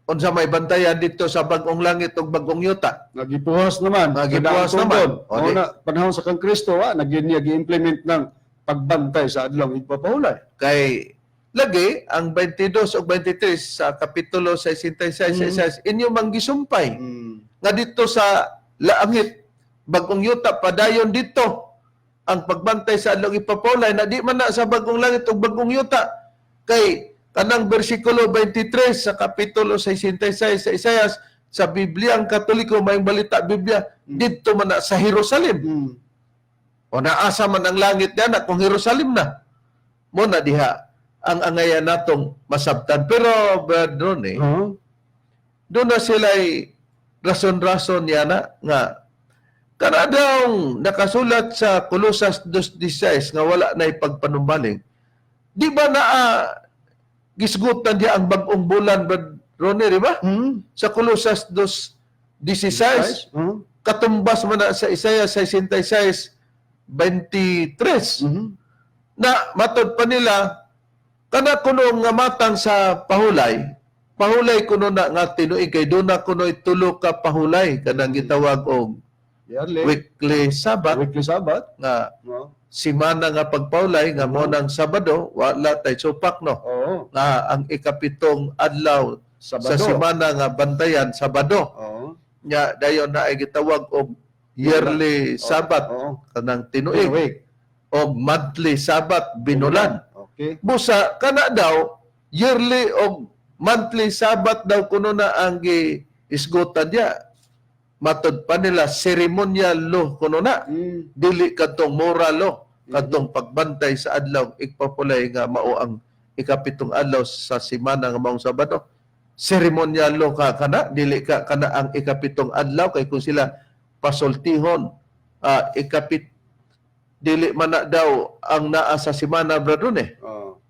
unsa may bantayan dito sa bagong langit ug bagong yuta? Nagipuhas naman. Nagipuhas naman. O na panahon sa kang Kristo, nag-implement ng pagbantay sa adlaw igpapahulay. Kay lagi ang 22 ug 23 sa kapitulo 66 inyo manggisumpay nga dito sa langit bagong yuta padayon dito ang pagbantay sa adlaw ipapolay na di man na sa bagong langit ug bagong yuta. Kay kanang bersikulo 23 sa kapitulo 66 sa Isaias sa Biblia ang Katoliko may balita Biblia dito man na sa Jerusalem. O naasa man ang langit na kung Jerusalem na. Mo na diha ang angayan natong masabtan. Pero Brad Ron doon na sila'y rason-rason yana nga kana daw nakasulat sa Colosas 2:16 nga wala na ipagpanumbaling. Di ba na gisgutan diya ang bagong bulan, Brad Ronnie, di ba? Sa Colosas 2:16, katumbas man na sa Isaiah 66:23. Na matod pa nila, kana kuno nga matang sa pahulay kuno na nga tinuig kay doon na kuno tulo ka pahulay kanang gitawag og weekly Sabbath nga simana nga pagpaulay nga mo ng Sabado wala tay supak no. Nga ang ikapitong adlaw sa simana nga bantayan Sabado. Nya dayon na ay gitawag og yearly Sabbath kanang tinuig o monthly Sabbath binulan. Busa kana daw yearly o monthly Sabbath daw kuno na ang giisgutan diya. Matod pa nila ceremonial law kuno na. Dili kadtong moral law, kadtong pagbantay sa adlaw igpapulay nga mao ang ikapitong adlaw sa semana nga maong Sabado. Ceremonial law ka kana, dili ka kana ang ikapitong adlaw kay kung sila pasultihon dili man na daw ang naa sa semana Brad Ron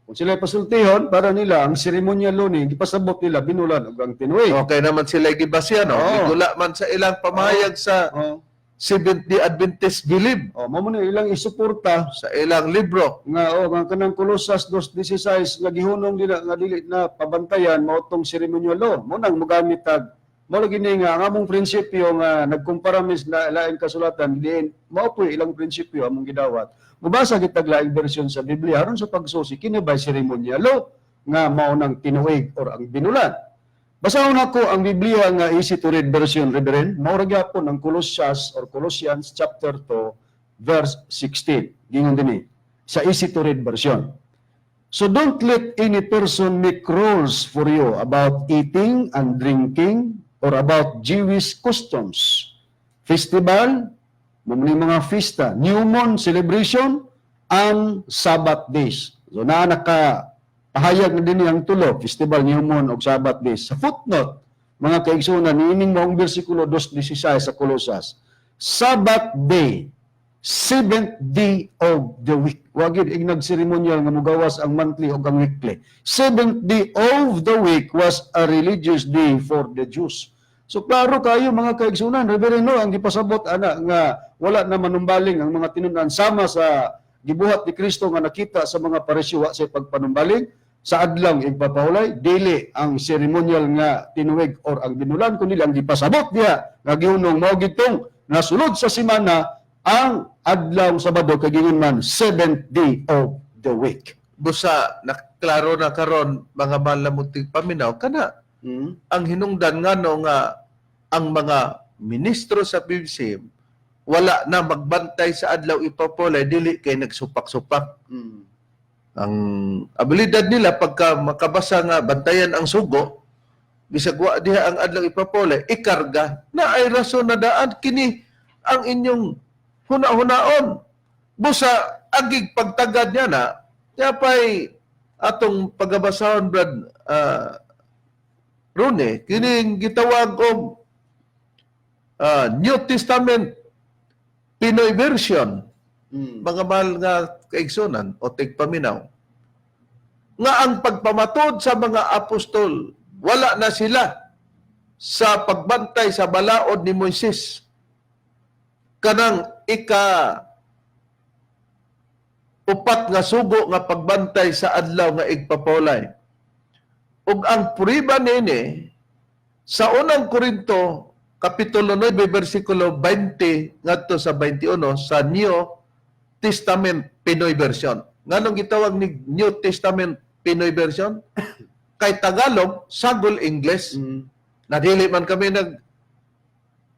Kung sila pasultihon, para nila, ang seremonyal ni, ipasabot nila, binulan, ang tinuig. Okay naman sila gibasya, no? Gigula man sa ilang pamahayag sa Seventh-day Adventist believe. Mamo na ilang isuporta sa ilang libro. Nga, nga kanang Colosas 2:16, nga gihunong nila, nga dili na pabantayan, mautong seremonyal law. Mo nang magamit tag. Mo lagi ni nga, ang among prinsipyo nga, nagkumparamis na laing kasulatan, diin, mao po ilang prinsipyo among gidawat. Mubasa kitag laing version sa Biblia aron sa pagsusi kini bay seremonyal nga mao nang tinuig or ang binulan. Basahon ako ang Biblia nga easy to read version, Reverend. Mao ra gyapon ang Colossians chapter 2 verse 16. Gingon dinhi sa easy to read version. So don't let any person make rules for you about eating and drinking or about Jewish customs, festival, mga fiesta, new moon celebration, ang Sabbath days. So nakapahayag na din ang tulo, festival, new moon, o Sabbath days. Sa footnote, mga kaigsunan, niining maong versikulo 2:16 sa Colosas, Sabbath day seventh day of the week. Wagid ignag ceremonial nga mugawas ang monthly o ang weekly. Seventh day of the week was a religious day for the Jews. So klaro kayo mga kaigsunan, Reverendo, ang gipasabot ana nga wala na manumbaling ang mga tinunan sama sa gibuhat ni Kristo nga nakita sa mga parisyo sa pagpanumbaling sa adlang igpapahulay, dili ang ceremonial nga tinuig or ang binulan kundi ang gipasabot niya nga gihunong mao gitong nasulod sa semana ang adlaw Sabado kay gingon man seventh day of the week. Busa, naklaro na karon mga malamutig paminaw, kana ang hinungdan nga no nga ang mga ministro sa PBC wala na magbantay sa adlaw ipapolay, dili kay nagsupak-supak. Ang abilidad nila pagka makabasa nga bantayan ang sugo, bisag wa diha ang adlaw ipapolay, ikarga na ay rason na daan kini ang inyong huna-hunaon. Busa, agig pagtagad niya na, kaya pa'y atong pagabasahon, Brad Rune, kining gitawag og New Testament Pinoy version, mga mahal nga kaigsunan o tigpaminaw, nga ang pagpamatod sa mga apostol, wala na sila sa pagbantay sa balaod ni Moises. Kanang upat nga sugo nga pagbantay sa adlaw nga igpapolay. Ug ang puriba nini sa unang Korinto kapitulo 9 bersikulo 20 ngadto sa 21 sa New Testament Pinoy version. Nganong gitawag ni New Testament Pinoy version? Kay Tagalog, sagol English. Nadili man kami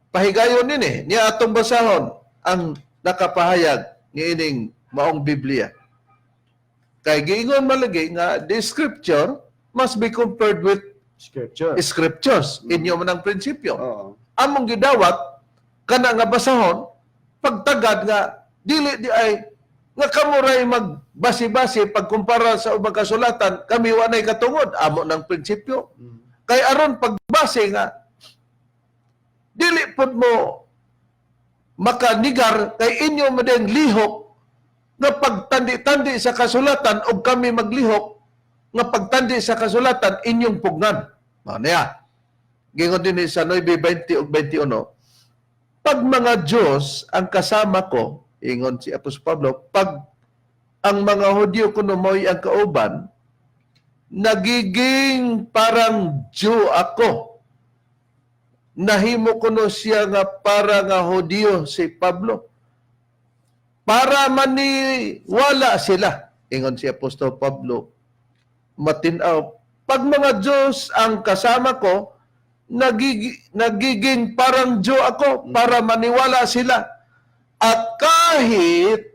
pahigayon nini niya atong basahon ang nakapahayag ni ining maong Biblia. Kay giingon malagi nga the scripture must be compared with scriptures. Inyo man ang prinsipyo. Among gidawat kana nga basahon pagtagad nga dili di ay nga kamuray magbasi-basi pagkumpara sa ubang kasulatan, kami wa nay katungod amo ng prinsipyo. Kay aron pagbase nga dili pud mo makanigar kay inyo madeng lihok nga pagtandi-tandi sa kasulatan o kami maglihok nga pagtandi sa kasulatan inyong pugnan. Mao niya. Gingon din sa 9:20 ug 21. Pag mga Diyos ang kasama ko, ingon si Apostol Pablo, pag ang mga Hudyo kuno mo'y ang kauban, nagiging parang Jew ako. Nahimo kuno siya nga para nga Hudyo si Pablo. Para maniwala sila. Ingon si Apostol Pablo, matinaw, pag mga Diyos ang kasama ko, nagiging parang Jew ako para maniwala sila. At kahit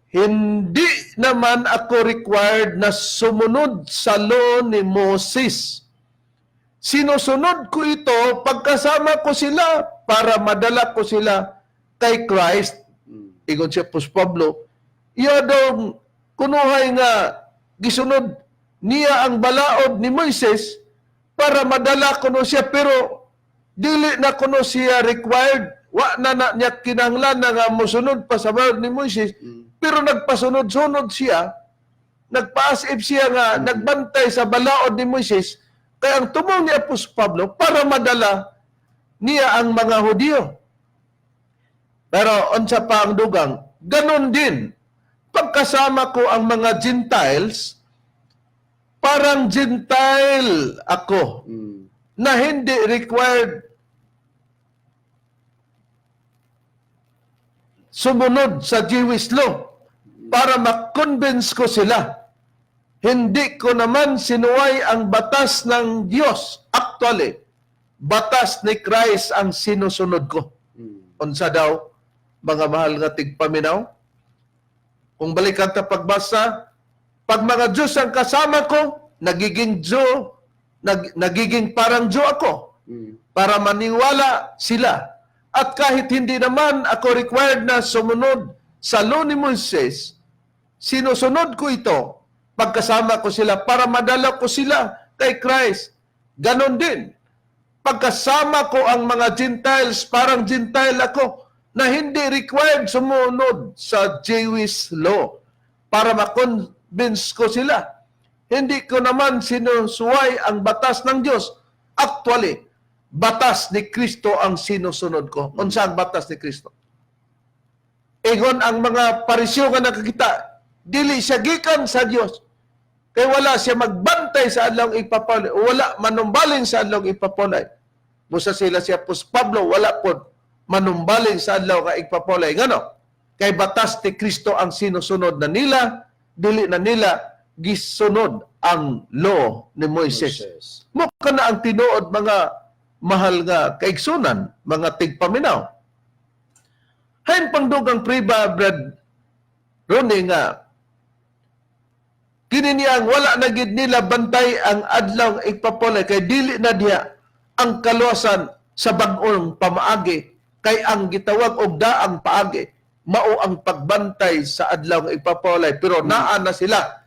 hindi naman ako required na sumunod sa law ni Moses, sinusunod ko ito pagkasama ko sila para madala ko sila kay Christ. Ingon si Apostol Pablo, iya daw kunuhay nga gisunod niya ang balaod ni Moises para madala kuno siya, pero dili na kuno siya required. Wa na niya kinahanglan na nga mosunod pa sa balaod ni Moises, pero nagpasunod-sunod siya, nagpaasip siya nga nagbantay sa balaod ni Moises, kaya ang tumong ni Apostol Pablo para madala niya ang mga Hudyo. Pero unsa pa ang dugang, ganon din, pagkasama ko ang mga Gentiles, parang Gentile ako, na hindi required sumunod sa Jewish law para ma-convince ko sila. Hindi ko naman sinuway ang batas ng Diyos. Actually, batas ni Christ ang sinusunod ko. Unsa daw, mga mahal nga tigpaminaw? Kung balikan ta pagbasa, pag mga Diyos ang kasama ko, nagiging Jew, nagiging parang Jew ako. Para maniwala sila. At kahit hindi naman ako required na sumunod sa law ni Moses, sinusunod ko ito, pagkasama ko sila, para madala ko sila kay Christ. Ganon din. Pagkasama ko ang mga Gentiles, parang Gentile ako, na hindi required sumunod sa Jewish law para ma-convince ko sila. Hindi ko naman sinusuway ang batas ng Diyos. Actually, batas ni Kristo ang sinusunod ko. Unsa ang batas ni Kristo? Ingon ang mga parisyo nga nakakita, dili siya gikan sa Dios. Kay wala siya magbantay sa adlaw ipapulay, wala manumbalin sa adlaw ipapulay. Busa sila si Apostol Pablo, wala pod manumbalin sa adlaw nga ipapulay. Ngano? Kay batas ni Kristo ang sinusunod na nila, dili na nila gisunod ang law ni Moises. Mukha na ang tinuod mga mahal nga kaigsunan, mga tigpaminaw. Hain pangdugang priba, Brad Ronnie, nga kini niyang wala na gid nila bantay ang adlaw ipapulay kay dili na diha ang kaluwasan sa bag-ong pamaagi kay ang gitawag og daang paagi mao ang pagbantay sa adlaw ipapulay pero naa na sila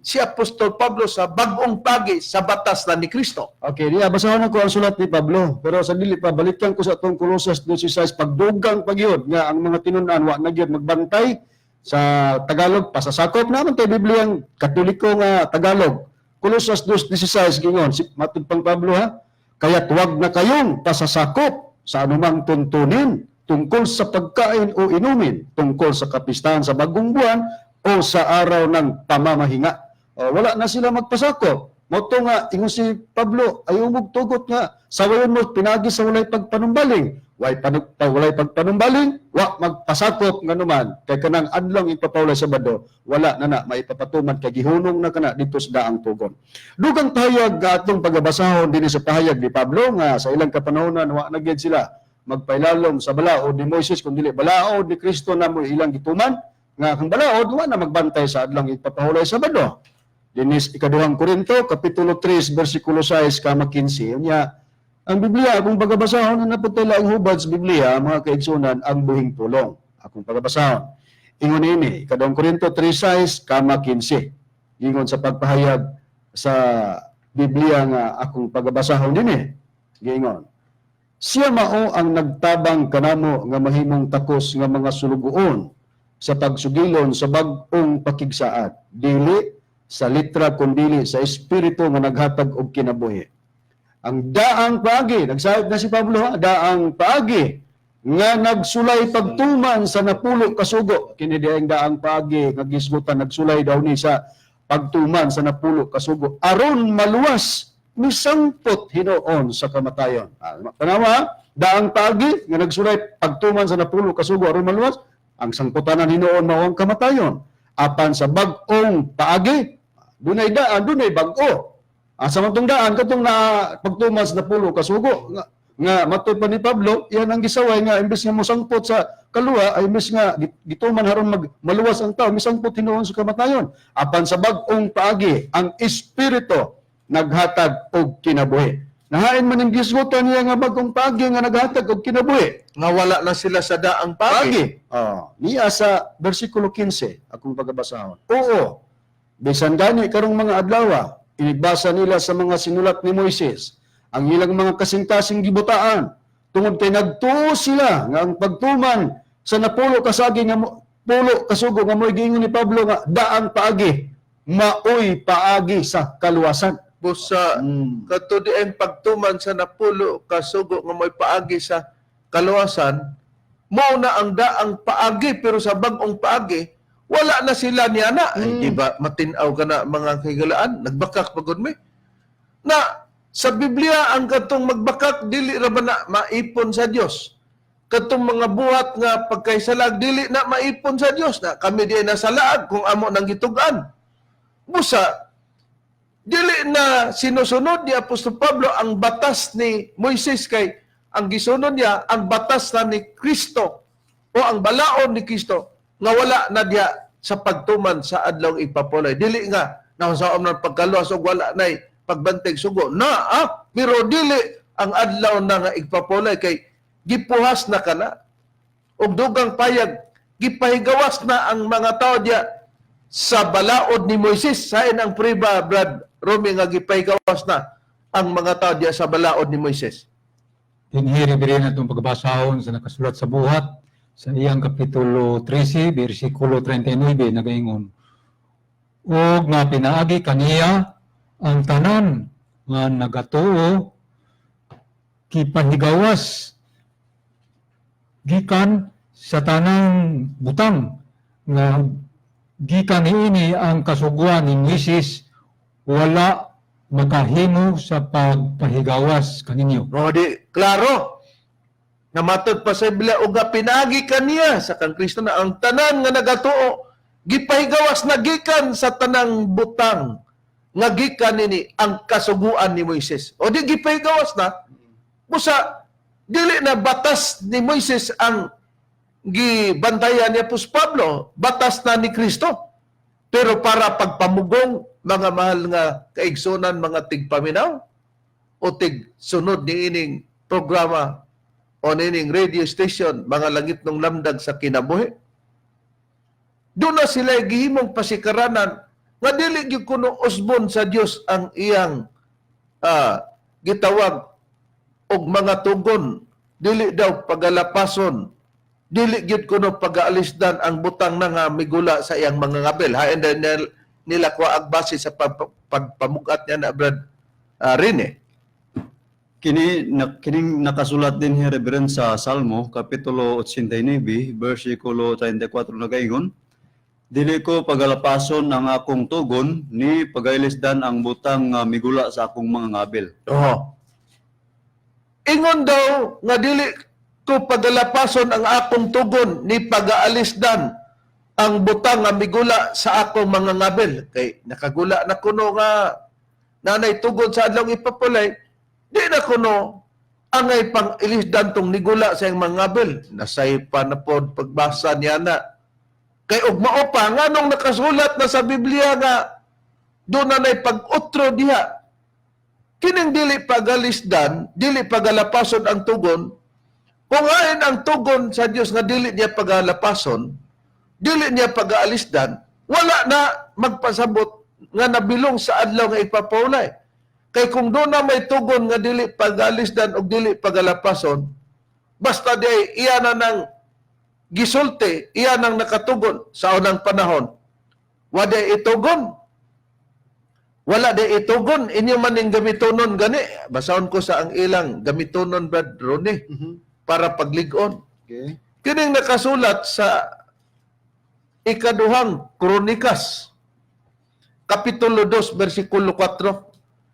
si Apostol Pablo sa bag-ong pagi sa batas na ni Kristo. Okay, diya, basahan ko ang sulat ni Pablo. Pero sa dili pa, balikan ko sa itong Colossus 2:6, pagdugang pagyod nga ang mga tinunan, wa na gyud magbantay sa Tagalog, pasasakop naman tayo Bibliang Katoliko nga Tagalog. Colossus 2:16, gingon, matud pang Pablo ha, kaya't wag na kayong pasasakop sa anumang tuntunin tungkol sa pagkain o inumin, tungkol sa kapistahan sa bagong buwan, o sa araw ng pamamahinga. Wala na sila magpasakop. Moto nga, ingon si Pablo, ayaw magtugot nga, sawayon mo, pinagi sa walay pagpanumbaling. Walay pagpanumbaling, wa magpasakop nga naman, kay kanang adlang ipapawlay sa Sabado, wala na maipapatuman, kay gihunong na kana dito sa daang tugon. Dugang pahayag atong pagabasahon din sa pahayag ni Pablo, nga sa ilang kapanahonan, wa na gyud sila magpailalom sa balaod ni Moises, kung dili balaod ni Kristo na mo ilang gituman, nga kang balaod, wa na magbantay sa adlang ipapahulay sa Sabado. Dinis ikaduhang Korinto, Kapitulo 3, versikulo 6, kama 15. Unya, ang Biblia, kung pagabasahon, na naputila ang hubad sa Biblia, mga kaigsunan, ang buhing pulong. Akong pagabasahon. Ingon ini, ikaduhang Korinto 3:6, kama 15. Ingon sa pagpahayag sa Biblia nga akong pagabasahon din Gingon, siya mao ang nagtabang kanamo nga mahimong takos nga mga sulugoon sa pagsugilon sa bag-ong pakigsaat, dili sa litra kundili sa espiritu nga naghatag og kinabuhi. Ang daang paagi, nagsayod na si Pablo, daang paagi nga nagsulay pagtuman sa napulo kasugo. Kini diay ang daang paagi nga gisgutan nagsulay daw ni sa pagtuman sa napulo kasugo aron maluwas misangpot hinuon sa kamatayon. Tanawa, daang paagi nga nagsulay pagtuman sa napulo kasugo aron maluwas ang sangputanan hinuon mao ang kamatayon. Apan sa bag-ong paagi, dunay daan, dunay bag-o. Sa matong daan, katong na pagtumas na pulo kasugo, nga matoy pa ni Pablo, yan ang gisaway nga, imbes nga musangpot sa kalua, ay imbes nga gituman haron maluwas ang tao, misangpot hinuon sa kamatayon. Apan sa bag-ong paagi, ang espiritu naghatag og kinabuhi. Nahain man ang gisgutan niya nga bagong paagi nga naghatag og kinabuhi. Nga wala na sila sa daang pagi. Niya sa versikulo 15, akong pagabasahon. Oo, bisan gani karong mga adlaw, inibasa nila sa mga sinulat ni Moises, ang ilang mga kasing-kasing gibutaan, tungod kay nagtuo sila nga ang pagtuman sa napulo kasagi nga pulo kasugo nga mo'y giingon ni Pablo nga daang paagi, maoy paagi sa kaluwasan. Busa kato di ang pagtuman sa napulo kasugo nga may paagi sa kaluwasan, mao na ang daang paagi pero sa bag-ong paagi wala na sila ni ana. Ay, di ba matinaw ka na mga higalaan, nagbakak pagod mi na sa Biblia ang katong magbakak dili ra ba na maipon sa Dios. Katong mga buhat nga pagkaisalag dili na maipon sa Dios, na kami di na salaag kung amo nang gitugan. Busa dili na sinusunod ni Apostol Pablo ang batas ni Moises, kay ang gisunod niya ang batas na ni Kristo o ang balaod ni Kristo nga wala na diya sa pagtuman sa adlaw ipapulay. Dili nga nasaom ng pagkaluwas o wala na pagbantay sugo. Pero dili ang adlaw na nga ipapulay kay gipuhas na kana. Og dugang payag, gipahigawas na ang mga tao diya sa balaod ni Moises. Sain ang priba, Brad Romy, nga gipahigawas na ang mga tao diya sa balaod ni Moises. Tinhiri biri na itong pagbasahon sa nakasulat sa buhat, sa iyang kapitulo 13, versikulo 39 nagaingon, ug nga pinaagi kaniya ang tanan nga nagatuo kipahigawas gikan sa tanang butang nga gikan niini ang kasuguan ni Moses wala makahimo sa pagpahigawas kaninyo. No, di, klaro. Nga matod pa sa Biblia, o nga pinagi kaniya sa kang Kristo na ang tanan nga nagatuo, gipahigawas na gikan sa tanang butang, nga gikan nini ang kasuguan ni Moises. O di gipahigawas na, busa, dili na batas ni Moises ang gibantayan ni Apostol Pablo, batas na ni Kristo. Pero para pagpamugong, mga mahal nga kaigsunan, mga tigpaminaw, o tigsunod ni ining programa o nining radio station, mga langit ng lamdag sa kinabuhi. Doon na sila gihimong pasikaranan nga dili gyud kuno usbon sa Dios ang iyang gitawag og mga tugon, dili daw pagalapason, dili gyud kuno pag-aalisdan ang butang na nga migula sa iyang mga ngabel. Hain nila kuha base sa pagpamugat niya na Brad Rene. Kining nakasulat din ni Reverend sa Salmo, Kapitulo 89, versikulo 34 nagaingon, dili ko pagalapason ang akong tugon, ni pagailisdan ang butang nga migula sa akong mga ngabel. Oo. Ingon daw nga dili ko pagalapason ang akong tugon, ni pag-aalisdan ang butang nga migula sa akong mga ngabel. Kay nakagula na kuno nga nanay tugon sa adlaw ipapulay, di na kuno angay pang ilisdan tong nigula sa iyang mga ngabel. Nasay pa na pod pagbasa niya na. Kay ug mao pa nganong nakasulat na sa Biblia nga doon na nay pag-utro diha. Kining dili pagalisdan, dili pagalapason ang tugon. Kung ayon ang tugon sa Dios nga dili niya pagalapason, dili niya pag-aalisdan, wala na magpasabot nga nabilong sa adlaw nga ipapulay. Kay kung doon na may tugon nga dili pag-alisdan o dili pagalapason, basta di iya na ng gisulti, iya nang nakatugon sa unang panahon. Wala itugon. Wala di itugon. Inyo man yung gamitonon gani. Basahon ko sa ang ilang gamitonon, Brad Ronnie, para pagligon. Okay. Kining nakasulat sa ikaduhang Kronikas, Kapitulo 2, versikulo 4.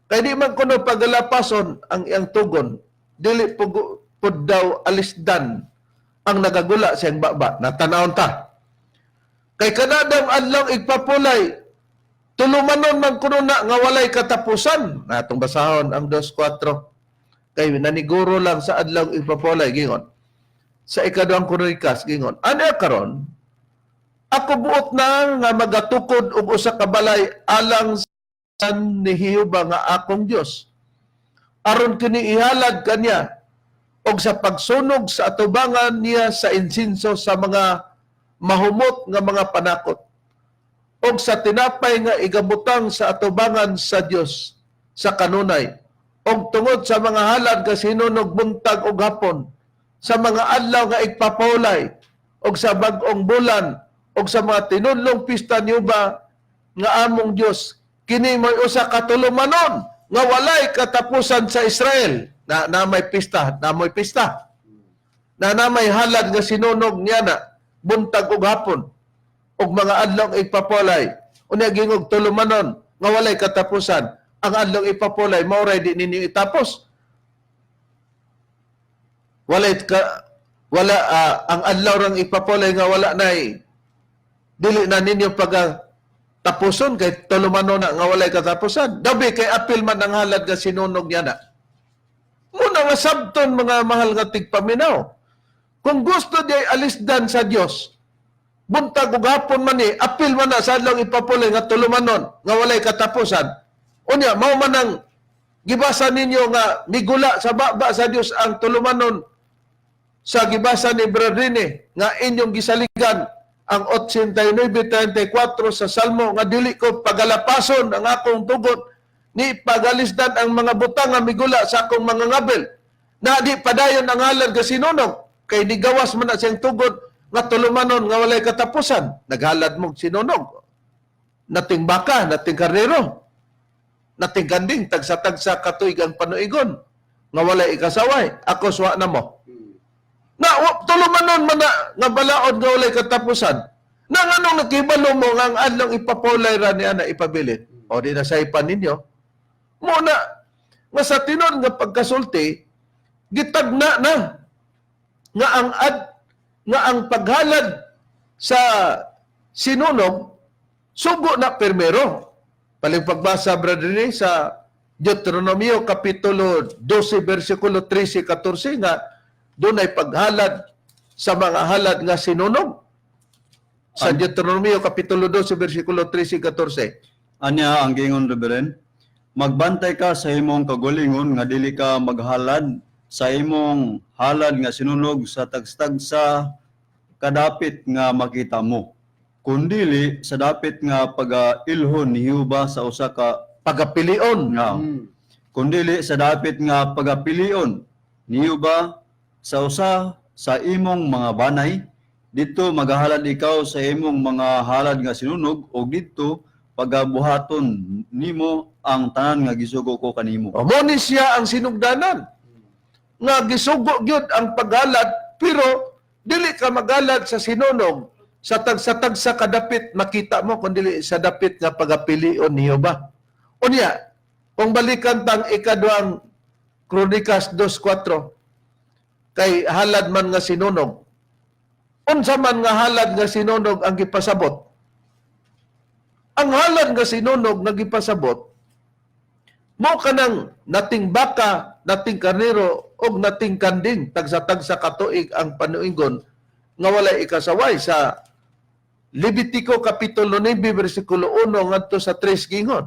Kaya di man kuno pagalapason ang iyang tugon, dili pud daw alisdan ang nagagula sa iyang baba. Natanawon ta. Kay kanadang adlaw igpapulay, tulumanon man kuno na nga walay katapusan. Natong basahon ang 2:4. Kay naniguro lang sa adlaw igpapulay gingon. Sa ikaduhang Kronikas gingon, ano karon? Ako buot na nga magatukod og usa ka balay alang ni Jehova nga akong Dios. Aron kini ihalad kaniya og sa pagsunog sa atubangan niya sa insinso sa mga mahumot nga mga panakot. Og sa tinapay nga igabutang sa atubangan sa Dios sa kanunay. Og tungod sa mga halad nga sinunog buntag og hapon, sa mga adlaw nga igpapulay, og sa bag-ong bulan, og sa mga tinudlong pista niyo ba nga among Dios, kini mo'y usa ka tulumanon nga walay katapusan sa Israel. Na may pista, na may pista. Na may halad nga sinunog niya na buntag ug hapon og mga adlaw ipapulay. Unya gingog tulumanon nga walay katapusan. Ang adlaw ipapulay mao ray di ninyo itapos. Ang adlaw rang ipapulay nga wala nay dili na ninyo tapuson kay tulumanon na nga walay katapusan. Dabi kay apil man ang halad nga sinunog niya na. Muna nga sabton mga mahal nga tigpaminaw. Kung gusto di alisdan sa Dios, buntag ug hapon man ni apil man na sa adlaw ipapulay nga tulumanon nga walay katapusan. Unya mao man ang gibasa ninyo nga migula sa baba sa Dios ang tulumanon sa gibasa ni Bradrine nga inyong gisaligan ang 89:34 sa Salmo nga dili ko pagalapason ang akong tugon ni pagalisdan ang mga butang nga migula sa akong mga ngabel na di padayon ang halad nga sinunog kay nigawas man na siyang tugon nga tulumanon nga walay katapusan. Naghalad mong sinunog. Nating baka, nating karnero. Nating ganding, tagsa-tagsa katuig ang panuigon. Nga walay ikasaway. Ako suwa na mo. Tulumanon man na, nga balaod nga walay katapusan. Nang anong nakibalo mo nga ang adlong ipapulay ra niya na ipabilit. O di na sa ipan ninyo. Muna, nga sa tinon nga pagkasulti, gitagna na nga ang paghalad sa sinunog sugo na permero. Paling pagbasa brother ni sa Deuteronomio kapitulo 12 bersikulo 13-14 nga doon ay paghalad sa mga halad nga sinunog. Sa Deuteronomio kapitulo 12 bersikulo 13-14. Anya ang gingon Reverend, magbantay ka sa imong kagulingon nga dili ka maghalad sa imong halad nga sinunog sa tagstagsa kadapit nga makita mo. Kundili sa dapit nga pag-ilhon ni Jehova sa usa ka Pagapilion. nga. Kundili sa dapit nga pagapilion ni Jehova sa usa sa imong mga banay, dito maghahalad ikaw sa imong mga halad nga sinunog o dito pagabuhaton nimo ang tanan nga gisugo ko kanimo. O mo ni siya ang sinugdanan. Nga gisugo gyud ang paghalad pero dili ka maghalad sa sinunog sa tagsa kadapit makita mo kundi sa dapit nga pagapilion ni Jehova. Unya, kung balikan tang ikaduhang Kronikas 2:4 kay halad man nga sinunog. Unsa man nga halad nga sinunog ang gipasabot? Ang halad nga sinunog nga gipasabot mo kanang nating baka, nating karnero og nating kanding tagsa-tagsa katuig ang panuingon nga walay ikasaway sa Levitico kapitulo 9 bersikulo 1 ngadto sa 3 gingon.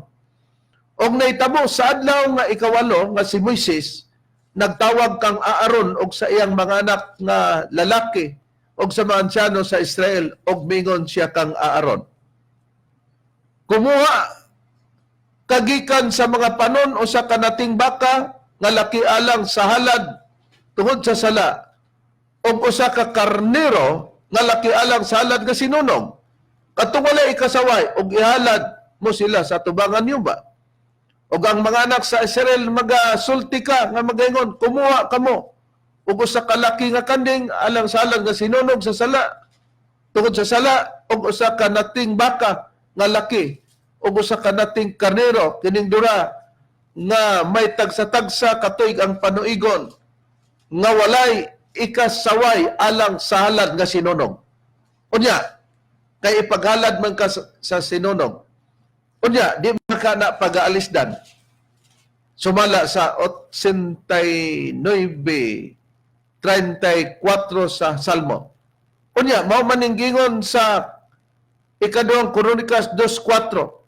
Og nahitabo sa adlaw nga ikawalo nga si Moises nagtawag kang Aaron og sa iyang mga anak nga lalaki og sa mga ansyano sa Israel og mingon siya kang Aaron. Kumuha kagikan sa mga panon o sa kanating baka nga laki alang sa halad tungod sa sala o usa ka karnero nga laki alang sa halad nga sinunog. Katong walay ikasaway og ihalad mo sila sa tubangan niyo ba? Og ang mga anak sa Israel magasulti ka nga magaingon, kumuha kamo ug usa ka laki nga kanding alang sa halad nga sinunog sa sala tungod sa sala og usa ka nating baka nga laki ug usa ka nating karnero kining dura nga may tagsa-tagsa katuig ang panuigon nga walay ikasaway alang sa halad nga sinunog. Unya, kay ipaghalad man ka sa sinunog. Unya, di man ka na pag-aalisdan. Sumala sa 89:34 sa Salmo. Unya, mao maninggingon sa ikaduhang Kronikas 2:4.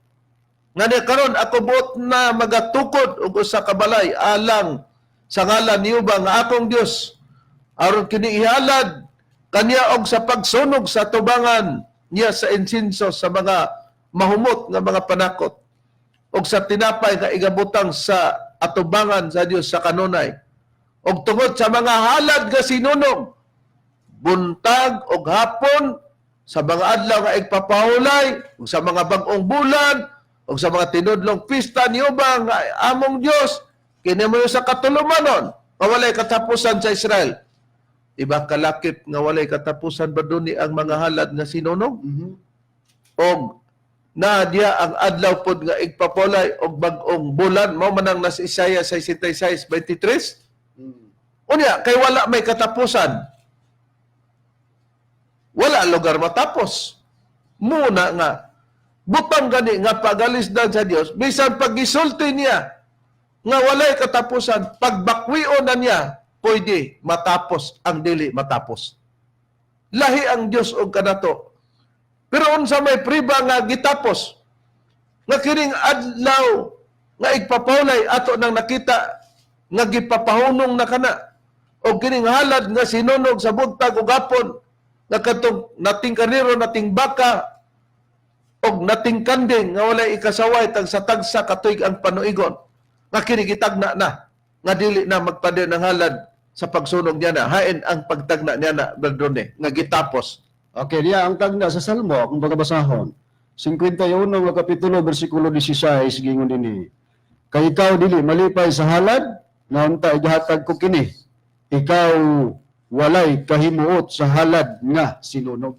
Nga niya karon ako buot na magatukod og usa ka balay alang sa ngalan niyo ba nga akong Dios aron kini ihalad kaniya og sa pagsunog sa tubangan niya sa insinso sa mga mahumot nga mga panakot og sa tinapay nga igabutang sa atubangan sa Dios sa kanunay og tungod sa mga halad nga sinunog buntag og hapon sa mga adlaw nga igpapahulay ug sa mga bag-ong bulan o sa mga tinudlong pista niyo ba nga among Diyos, kini mo sa katulumanon, nga walay katapusan sa Israel. Diba kalakip nga walay katapusan ba doon ang mga halad nga sinunog? O na diya ang adlaw pod nga igpapolay og bag-ong bulan, mao manang nasa Isaiah 66:23. Unya, kay wala may katapusan. Wala lugar matapos. Muna nga, butang gani nga pagalisdan sa Dios bisan pagisulti niya nga walay katapusan pagbakwion na niya pwede matapos ang dili matapos. Lahi ang Dios og kanato. Pero unsa may priba nga gitapos nga kining adlaw nga igpapawlay ato nang nakita nga gipapahunong na kana og kining halad nga sinunog sa buntag ug hapon nga kadtong nating karnero nating baka og nating kanding nga walay ikasaway tagsa-tagsa katuig ang panuigon nga kini gitagna na nga dili na magpader ng halad sa pagsunog niya na hain ang pagtagna niya na Bradone nga gitapos. Okay, diya ang tagna sa Salmo kung pagabasahon. 51 nga kapitulo bersikulo 16 gingon dinhi. Kay ikaw dili malipay sa halad nga unta ihatag ko kini. Ikaw walay kahimuot sa halad nga sinunog.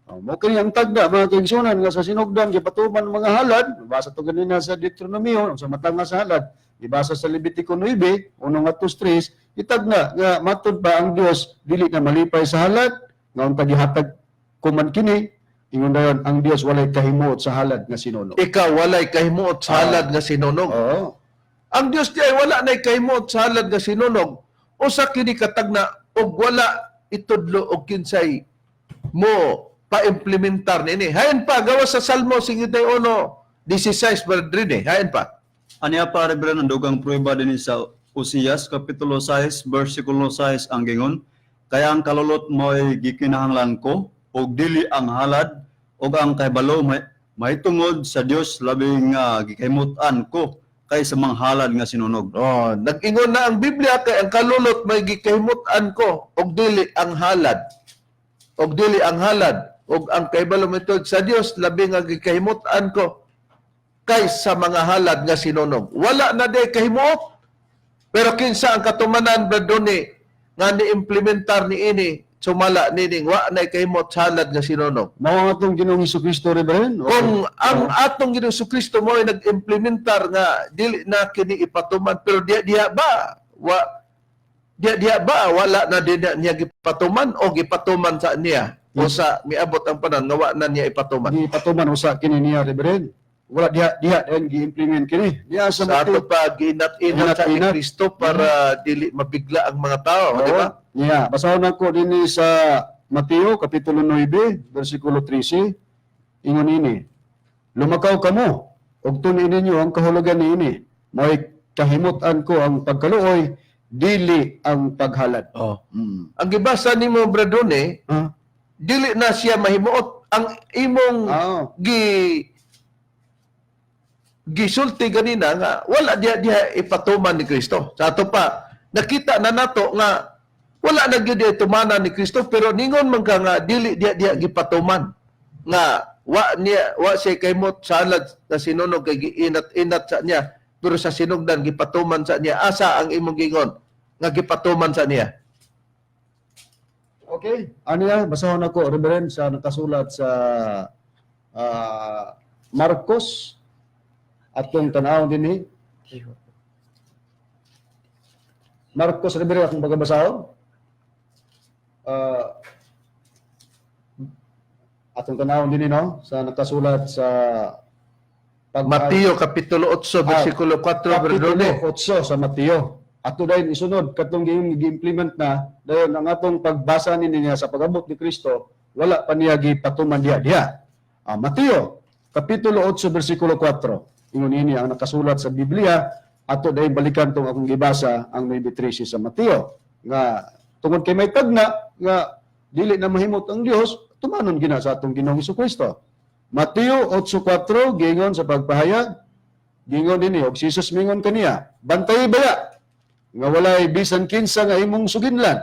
Mo kini ang tagna mga kaigsunan nga sa sinugdan gipatuman mga halad, basa to ganina sa Deuteronomio sa matang nga sa halad. Ibasa sa Levitico 9, 1-3, itagna nga matud pa ang Dios dili na malipay sa halad nga unta gihatag kuman kini ingon dayon ang Dios walay kahimuot sa halad nga sinunog. Ikaw walay kahimuot sa halad nga sinunog. Oo. Ang Dios di ay wala nay kahimuot sa halad nga sinunog. Usa kini katagna og wala itudlo og kinsay mo pa-implementar nini. Hayan pa gawas sa Salmo 51:16 Bradrine. Hayan pa. Aniya pa Reverend ang dugang prueba din sa Usias kapitulo 6 bersikulo 6 ang gingon, kaya ang kalulot mo ay gikinahanglan ko og dili ang halad og ang kahibalo may tungod sa Dios labing gikahimutan ko kaysa mga halad nga sinunog. Oh, nag-ingon na ang Biblia kay ang kalulot may gikahimutan ko og dili ang halad. Og dili ang halad og ang kahibalo may tungod sa Dios labing nga gikahimutan ko kaysa mga halad nga sinunog. Wala na day kahimuot. Pero kinsa ang katumanan Bradone nga ni-implementar ni ini sumala nining wa na kahimot sa halad nga sinunog. Mao ang atong Ginoong Hesukristo Reverend. Kung ang atong Ginoong Kristo mo ay nag-implementar nga dili na kini ipatuman pero diha ba wala na din niya gipatuman o gipatuman sa niya o sa miabot ang panan nga wa na niya ipatuman. Di patuman usa kini niya Reverend. Wala diha din gi-implement kini. Diha sa Sa ato Mateo. pa ginat-inat sa ni Ginat-inat. Kristo para dili mabigla ang mga tao, di ba? Yeah, basahon ako dinhi sa Mateo kapitulo 9 bersikulo 13. Ingon ini, lumakaw kamo ug tun-in ninyo ang kahulugan niini. May kahimutan ko ang pagkaluoy, dili ang paghalad. Oh. Mm. Ang gibasa nimo Bradone, Ah, dili na siya mahimuot ang imong gisulti ganina nga wala diha ipatuman ni Kristo. Sa ato pa nakita na nato nga wala na gyud itumanan ni Kristo pero ningon man ka nga dili diha gipatuman nga wa siya kaymot sa halad na sinunog kay giinat-inat sa niya pero sa sinugdan gipatuman sa niya. Asa ang imong gingon nga gipatuman sa niya? okay. Aniya, basahon ako Reverend sa nakasulat sa Marcos atong tan-awon dinhi. Marcos Reverend akong pagabasahon. Atong tanawon din no sa nakasulat sa Mateo kapitulo 8 bersikulo 4 Bradone. Kapitulo 8 sa Mateo. Ato dayon isunod katong gi-implement na dayon ang atong pagbasa niya sa pag-abot ni Kristo wala pa niya gipatuman diha. Mateo kapitulo 8 bersikulo 4. Ingon ini ang nakasulat sa Biblia ato dayon balikan tong akong gibasa ang 9:13 sa Mateo nga tungod kay may tagna nga dili na mahimot ang Dios tumanon gina sa atong Ginoong Hesukristo. Mateo 8:4 gingon sa pagpahayag gingon dinhi og si Jesus mingon kaniya bantay baya nga walay bisan kinsa nga imong suginlan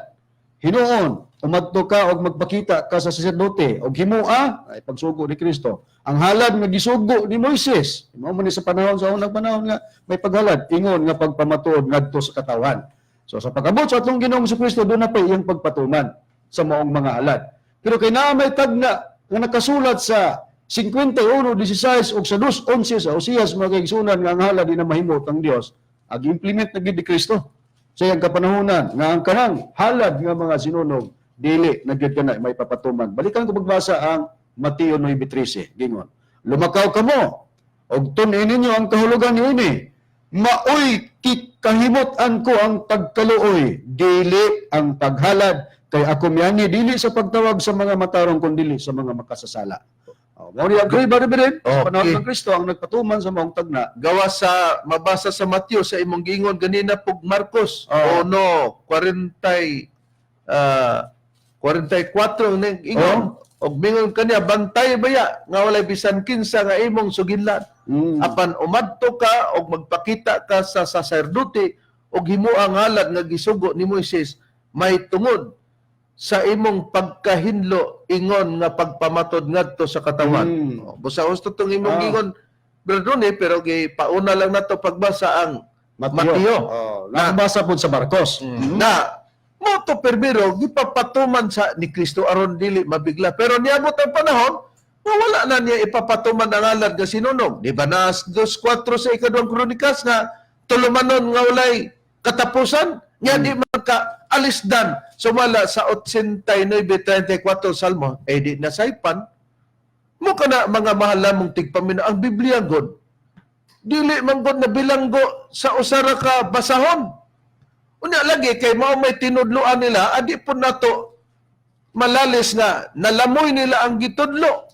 hinuon umadto ka og magpakita ka sa saserdote og himua ay pagsugo ni Kristo ang halad nga gisugo ni Moises mao man ni sa panahon sa unang panahon nga may paghalad ingon nga pagpamatuod ngadto sa katawan. So sa pag-abot sa atong Ginoong Kristo doon na pa iyang pagpatuman sa maong mga halad. Pero kay naa may tagna nga nakasulat sa 51:16 ug sa 2:11 sa Usias mga kaigsunan nga ang halad di na mahimot ang Dios ag-implement na gid ni Kristo sa iyang kapanahonan nga ang kanang halad nga mga sinunog dili na gyud kana may papatuman. Balikan ko magbasa ang Mateo 9:13 gingon. Lumakaw kamo og tun-in ninyo ang kahulugan niini. Maoy kahimutan ko ang pagkaluoy, dili ang paghalad kay ako miyani dili sa pagtawag sa mga matarong kundi sa mga makasasala. Mao ni agree ba Reverend? Okay. Panahon ng Kristo ang nagpatuman sa maong tagna. Gawa sa mabasa sa Mateo sa imong gingon ganina pug Marcos Oh. 44 ning ingon og mingon kaniya bantay baya nga walay bisan kinsa nga imong suginlan. Apan umadto ka og magpakita ka sa saserdote og himo ang halad nga gisugo ni Moises may tungod sa imong pagkahinlo ingon nga pagpamatod ngadto sa katawan. Busa gusto tong imong ingon Brother Ronnie, pero pauna lang nato pagbasa ang Mateo. Nakabasa po sa Marcos. Na mo to permiro gipapatuman sa ni Kristo aron dili mabigla, pero niabot ang panahon nga wala na niya ipapatuman ang alad nga sinunog. Di ba na 2:4 sa ikaduhang kronikas nga tulumanon nga walay katapusan nga di magka alisdan sumala sa 89:34 Salmo di nasaypan mo kana mga mahal namong tigpamina ang Biblia god dili man god na bilanggo sa usara ka basahon. Unya lagi kay mao may tinudloan nila adi po nato malalis nga nalamoy nila ang gitudlo.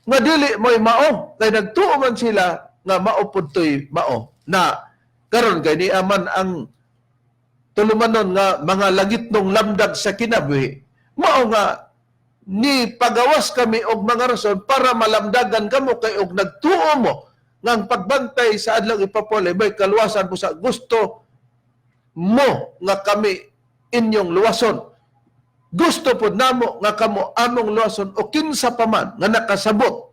Nga dili mo'y mao kay nagtuo man sila nga mao pudtoy mao na karon kay ni aman ang tulumanon nga mga langitnong lamdag sa kinabuhi mao nga ni pagawas kami og mga rason para malamdagan kamo kay og nagtuo mo nga ang pagbantay sa adlaw ipapolay may kaluwasan mo sa gusto mo nga kami inyong luwason. Gusto po namo nga kamo among luwason o kinsa pa man nga nakasabot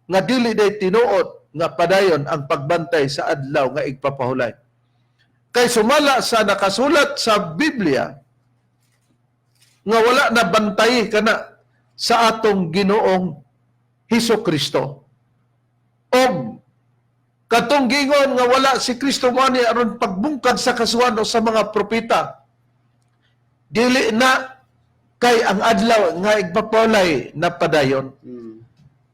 nga dili day tinuod nga padayon ang pagbantay sa adlaw nga igpapahulay. Kay sumala sa nakasulat sa Biblia nga wala na bantay kana sa atong Ginoong Hesukristo. Og katong gingon nga wala si Kristo mo ni aron pagbungkag sa kasuhan o sa mga propeta. Dili na kay ang adlaw nga igpapolay na padayon.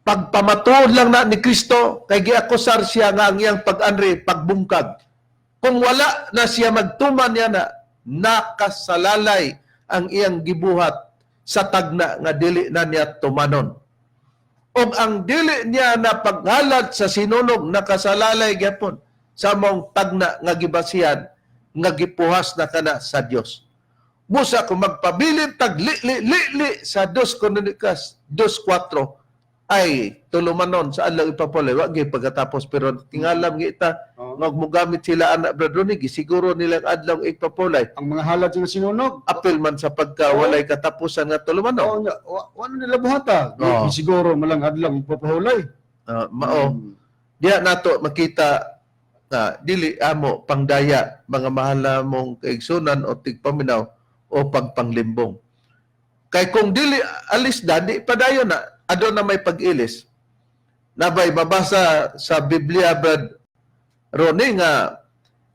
Pagpamatuod lang na ni Kristo kay giakusar siya nga ang iyang pag-anri pagbungkag. Kung wala na siya magtuman niya na nakasalalay ang iyang gibuhat sa tagna nga dili na niya tumanon. Og ang dili niya na paghalad sa sinunog nakasalalay gyapon sa mong tagna nga gibasihan nga gipuhas na kana sa Dios. Busa kung magpabilin tag li sa 2 Kronikas 2:4 ay tulumanon sa adlaw ipapolay wa gyud pagkatapos pero tingalam kita nga mogamit sila anak Brother Ronnie siguro nilang adlaw ipapolay Ang mga halad nga sinunog, apil man sa pagkawalay katapusan nga tulumanon. wala nila buhata. Siguro malang adlaw ipapahulay. Mao diya nato makita na dili amo pangdaya mga mahal mong kaigsunan o tigpaminaw o pagpanglimbong. Kay kung dili alis di padayon na adto na may pag-ilis. Nabay mabasa sa Biblia Brad Ronnie nga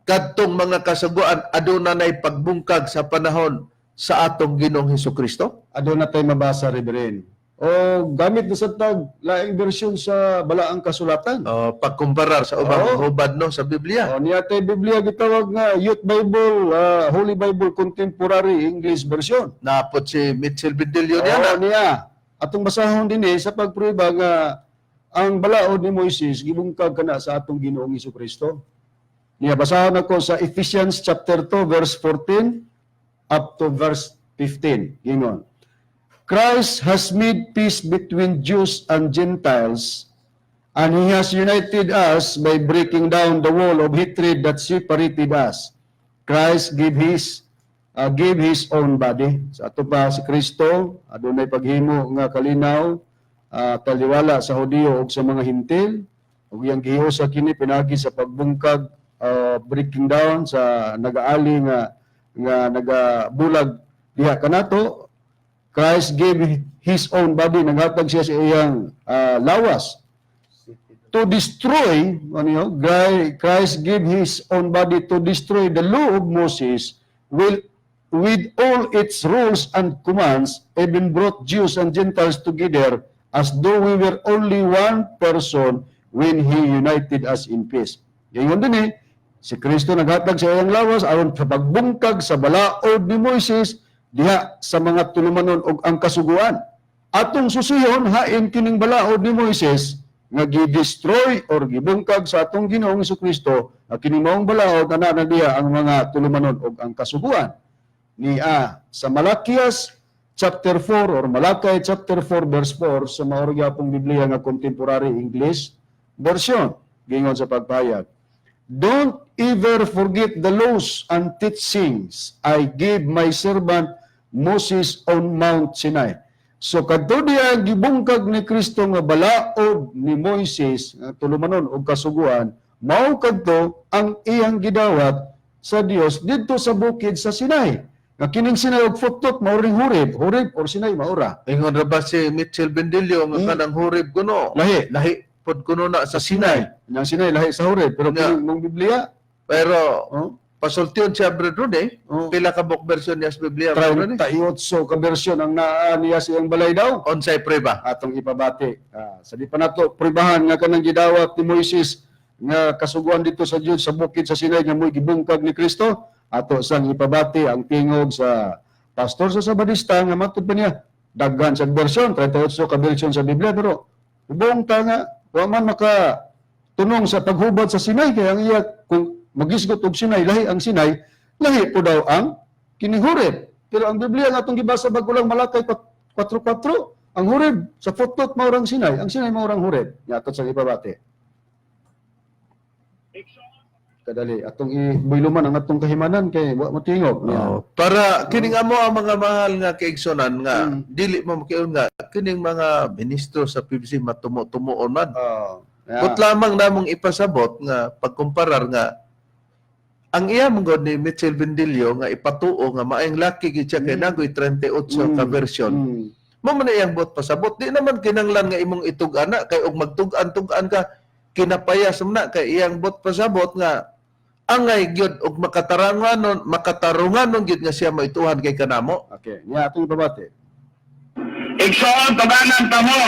kadtong mga kasuguan aduna nay pagbungkag sa panahon sa atong Ginoong Hesukristo. Adto na tayo mabasa, Reverend. O gamit na sa tag laing bersyon sa balaang kasulatan. Pagkumparar sa ubang hubad no sa Biblia. Niya tayo Biblia gitawag nga Youth Bible, Holy Bible Contemporary English Version. Napot si Mitchell Bidilio niya. Niya. Atong basahon din sa pagprueba nga ang balaod ni Moises gibungkag kana sa atong Ginoong Hesukristo. Niya basahon ako sa Ephesians chapter 2 verse 14 up to verse 15. Gingon. Christ has made peace between Jews and Gentiles, and He has united us by breaking down the wall of hatred that separated us. Christ gave His own body. Sa ato pa si Kristo, adunay paghimo nga kalinaw, taliwala sa Hudiyo ug sa mga Hintil, ug iyang gihiusa kini pinagi sa pagbungkag, breaking down sa nagaali nga nagabulag diha kanato. Christ gave His own body, naghatag siya sa iyang lawas to destroy, Christ gave His own body to destroy the law of Moses with all its rules and commands, even brought Jews and Gentiles together as though we were only one person when He united us in peace. Ngayon din si Kristo naghatag sa iyang lawas aron sa pagbungkag sa balaod ni Moises diha sa mga tulumanon og ang kasuguan. Atong susihon hain kining balaod ni Moises nga gi-destroy or gibungkag sa atong Ginoong Hesukristo kining maong balaod ana na diha ang mga tulumanon og ang kasuguan. Sa Malakias chapter 4 or Malakay chapter 4 verse 4 sa maorya pong Biblia nga contemporary English version gingon sa pagpahayag. don't ever forget the laws and teachings I gave my servant Moses on Mount Sinai. So kadto diya gibungkag ni Kristo nga balaod ni Moises nga tulumanon og kasuguan, mao kadto ang iyang gidawat sa Dios didto sa bukid sa Sinai. Nga kining Sinai og futot mao ring Horeb, Horeb or Sinai maura. Ingon ra ba si Mitchell Bendilio nga kanang Horeb kuno? Lahi pod kuno na sa Sinai. Yang Sinai lahi sa Horeb pero Yeah. kining mong Biblia, Pero oh, pasultion siya Brother Rudy, oh, pila ka book version niya sa Biblia Brother Rudy? 38 ka bersyon ang naa niya sa iyang balay daw. Onsay prueba? Atong ipabati. Sa di pa nato pribahan nga kanang gidawat ni Moises nga kasuguan dito sa Dios sa bukid sa Sinai nga mo'y gibungkag ni Kristo, ato sang ipabati ang tingog sa pastor sa Sabadista nga matud pa niya daghan sa bersyon, 38 ka bersyon sa Biblia, pero ubong ta nga wa man maka tunong sa paghubad sa Sinai kaya ang iya kung magisgot og Sinai, lahi ang Sinai, lahi po daw ang kining Horeb. Pero ang Biblia nga atong gibasa bago lang Malakay 4:4, ang Horeb sa futot maurang Sinai, ang Sinai maurang Horeb. Nya ato sa ipabati. Kadali atong ibuyluman ang atong kahimanan kay wa matingog. Oh, para kining amo ang mga mahal nga kaigsonan nga dili mo makiun nga kining mga ministro sa PBC matumo-tumuon man. But lamang namong ipasabot nga pagkumparar nga ang iya mong ni Mitchell Bendilio nga ipatuo nga maayong laki gid siya kay nagoy 38 ka version. Mo man iyang bot pasabot di naman kinanglan nga imong itug-ana kay og magtug-an ka kinapayas man na kay iyang bot pasabot nga angay gyud og makatarunganon gyud nga siya maituhan kay kanamo. Okay, nya atong ipabati. Igsoon tabanan ta mo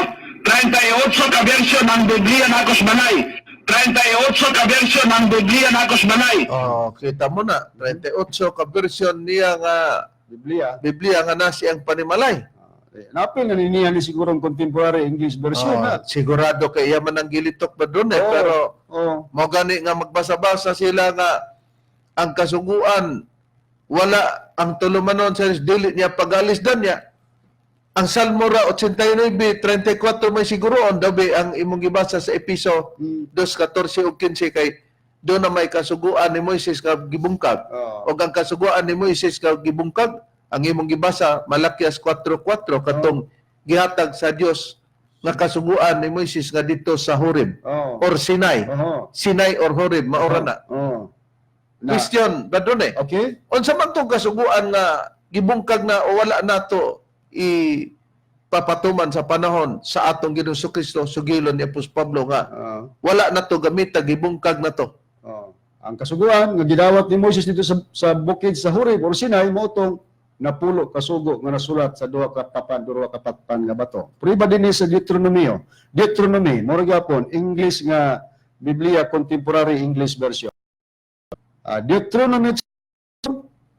38 ka bersyon ng Biblia na akos banay. 38 ka bersyon ng Biblia na akos banay. Oh, kita mo na 38 ka version niya nga Biblia nga nasi ang panimalay. Napil na niya ni siguro ang contemporary English version na. Sigurado kay iya man ang gilitok ba doon pero mo gani nga magbasa-basa sila nga ang kasuguan wala ang tulumanon sa dili niya pagalis dan niya. Ang Salmo ra 89:34 may siguroon dabi ang imong gibasa sa Episo 2:14 ug 15 kay do na may kasuguan ni Moises nga gibungkag. Og ang kasuguan ni Moises nga gibungkag ang imong gibasa Malakias 4:4 katong gihatag sa Dios nga kasuguan ni Moises nga dito sa Horeb or Sinai. Sinai or Horeb maura na. Question badon Okay. Unsa man tong kasuguan nga gibungkag na o wala nato papatuman sa panahon sa atong Ginoong Kristo sugilon ni Apostol Pablo nga wala na to gamit gibungkag na to. Ang kasuguan nga gidawat ni Moses dito sa bukid sa Horeb or Sinai mao tong napulo kasugo nga nasulat sa duha ka papan nga bato. Prueba din sa Deuteronomy mo ra gyapon English nga Biblia Contemporary English Version. Deuteronomy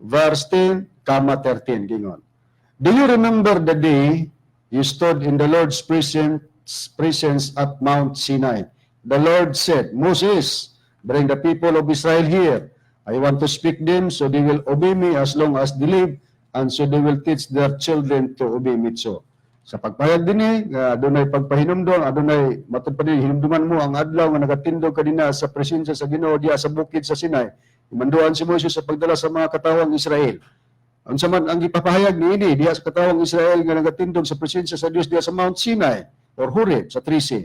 verse 10, 13 gingon. Do you remember the day you stood in the Lord's presence at Mount Sinai? The Lord said, Moses, bring the people of Israel here. I want to speak them so they will obey me as long as they live, and so they will teach their children to obey me. So, sa pagpayag din adunay pagpahinumdom, adunay matud pa din hinumduman mo ang adlaw nga nagatindog kadina sa presensya sa Ginoo diya sa bukid sa Sinai. Imanduan si Moses sa pagdala sa mga katawang Israel. Unsa man ang gipapahayag niini diha sa katawang Israel nga nagatindog sa presensya sa Dios diha sa Mount Sinai or Horeb sa 13.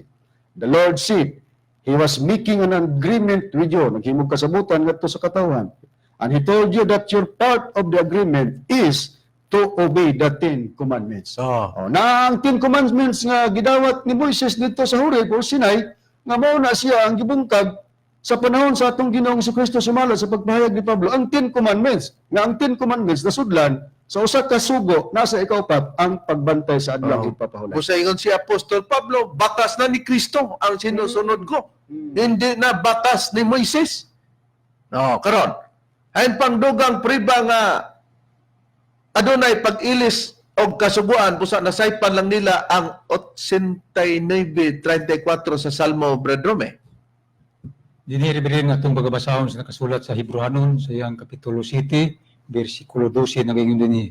The Lord said, He was making an agreement with you. Naghimog kasabutan ngadto sa katawan. And He told you that your part of the agreement is to obey the 10 commandments. Na ang 10 commandments nga gidawat ni Moises dito sa Horeb o Sinai, nga mao na siya ang gibungkag sa panahon sa atong Ginoong Kristo sumala sa pagpahayag ni Pablo, ang 10 commandments, nga ang 10 commandments nasudlan sa usa ka sugo nasa ikaupat ang pagbantay sa adlaw ipapahulay. Kung sa ingon si Apostol Pablo, batas na ni Kristo ang sinusunod ko. Hindi na batas ni Moises. Karon. Ayon pangdugang priba nga adunay pag-ilis og kasuguan busa nasaypan lang nila ang 89:34 sa Salmo Bredrome. Diniribirin nga itong bagabasahon sa nakasulat sa Hebrewanon sa iyang Kapitulo 7, versikulo 12 na gayon din.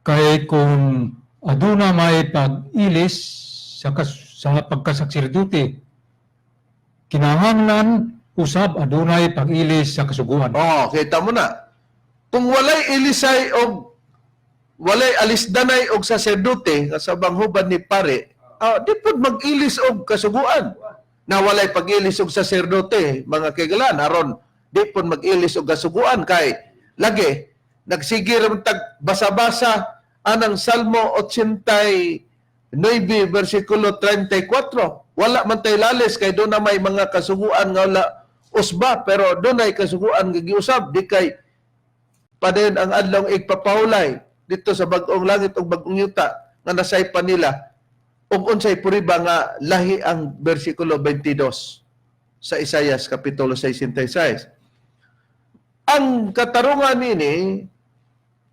Kaya kung aduna may pag-ilis sa pagkasakserduti, kinahanglan usab adunay pag-ilis sa kasuguan. Oh, kita mo na. Kung walay ilisay og walay alisdanay og saserdote nga sa banghuban ni pare, di pud mag-ilis og kasuguan. Na walay pag-ilis og saserdote, mga kaigalan, aron di pud mag-ilis og kasuguan kay lagi nagsige ra man tag basa-basa anang Salmo 89 versikulo 34. Wala man tay lalis kay doon na may mga kasuguan nga wala usba, pero doon ay kasuguan nga giusab di kay padayon ang adlaw igpapahulay dito sa bag-ong langit ug bag-ong yuta nga nasay pa nila ug unsay puriba nga lahi ang bersikulo 22 sa Isaias kapitulo 66. Ang katarungan nini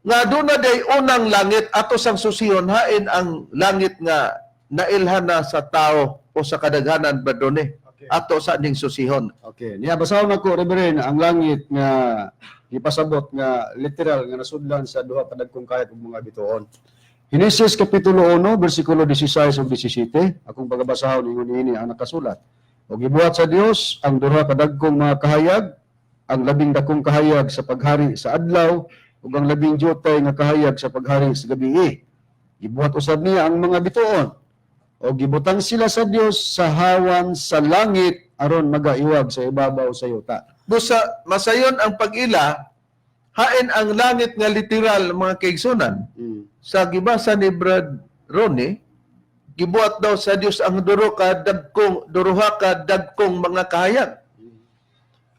nga doon na day unang langit ato sang susiyon hain ang langit nga nailhan na sa tao o sa kadaghanan ba doon ato sa ning susihon. Okay. Niya basahon ako, Reverend, ang langit nga ipasabot nga literal nga nasudlan sa duha ka dagkong kayat ug mga bituon. Genesis kapitulo 1 bersikulo 16 ug 17, akong pagbasahon ingon niini ang nakasulat. Og gibuhat sa Dios ang duha ka dagkong mga kahayag, ang labing dakong kahayag sa paghari sa adlaw ug ang labing diutay nga kahayag sa paghari sa gabii. Gibuhat usab niya ang mga bituon. O gibutang sila sa Dios sa hawan sa langit aron magaiwag sa ibabaw sa yuta. Busa masayon ang pag-ila hain ang langit nga literal mga kaigsunan. Sa gibasa ni Brad Ronnie, gibuhat daw sa Dios ang duruha ka dagkong mga kahayag.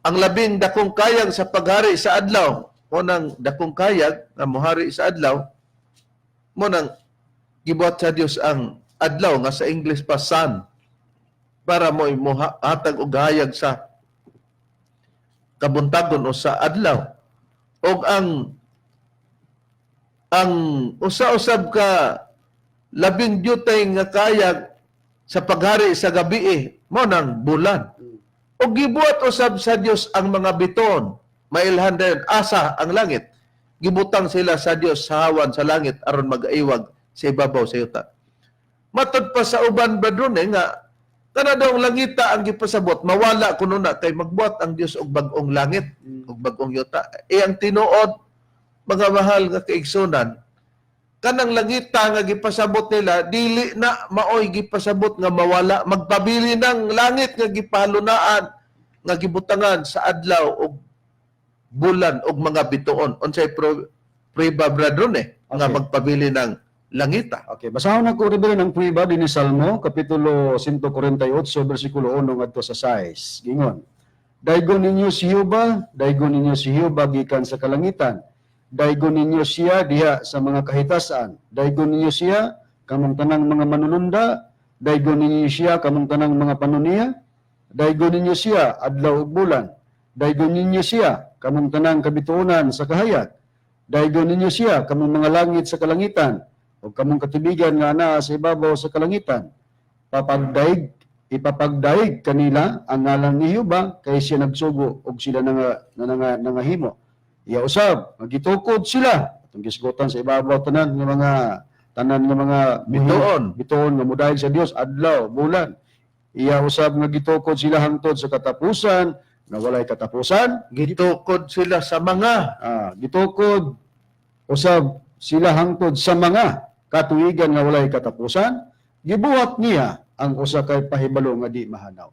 Ang labing dakong kayag sa paghari sa adlaw, unang dakong kayag nga mohari sa adlaw, munang gibuhat sa Dios ang adlaw nga sa English pa sun para mo hatag og hayag sa kabuntagon o sa adlaw. Og ang usa-usab ka labing diutay nga kayag sa paghari sa gabii mo nang bulan. Og gibuhat usab sa Dios ang mga biton, mailhan dayon asa ang langit. Gibutang sila sa Dios sa hawan sa langit aron mag-aiwag sa ibabaw sa yuta. Matod pa sa uban badrone nga kana daw langita ang gipasabot mawala kuno na kay magbuhat ang Dios og bag-ong langit ug bag-ong yuta. Ang tinuod mga mahal nga kaigsunan, kanang langita nga gipasabot nila dili na maoy gipasabot nga mawala, magpabili ng langit nga gipalunaan nga gibutangan sa adlaw ug bulan ug mga bituon. Unsay prueba bradron nga Okay. magpabili ng langita. Okay, basahon ako Reverend ang prueba dinhi Salmo kapitulo 148 bersikulo 1 ngadto sa 6. Gingon, daygon ninyo si Jehova gikan sa kalangitan. Daygon ninyo siya diha sa mga kahitasan. Daygon ninyo siya kamong tanang mga manununda. Daygon ninyo siya kamong tanang mga panuniya. Daygon ninyo siya adlaw ug bulan. Daygon ninyo siya kamong tanang kabituonan sa kahayag. Daygon ninyo siya kamong mga langit sa kalangitan o kamong katibigan nga naa sa ibabaw sa kalangitan. Ipapagdaig kanila ang ngalan ni Jehova kay siya nagsugo og sila nangahimo. Iya usab, magitukod sila. Atong gisgotan sa ibabaw tanan nga mga bituon nga modaig sa Dios adlaw, bulan. Iya usab nga gitukod sila hangtod sa katapusan nga walay katapusan. Gitukod sila sa mga Gitukod usab sila hangtod sa mga katuigan nga walay katapusan. Gibuhat niya ang usa kay pahibalo nga di mahanaw.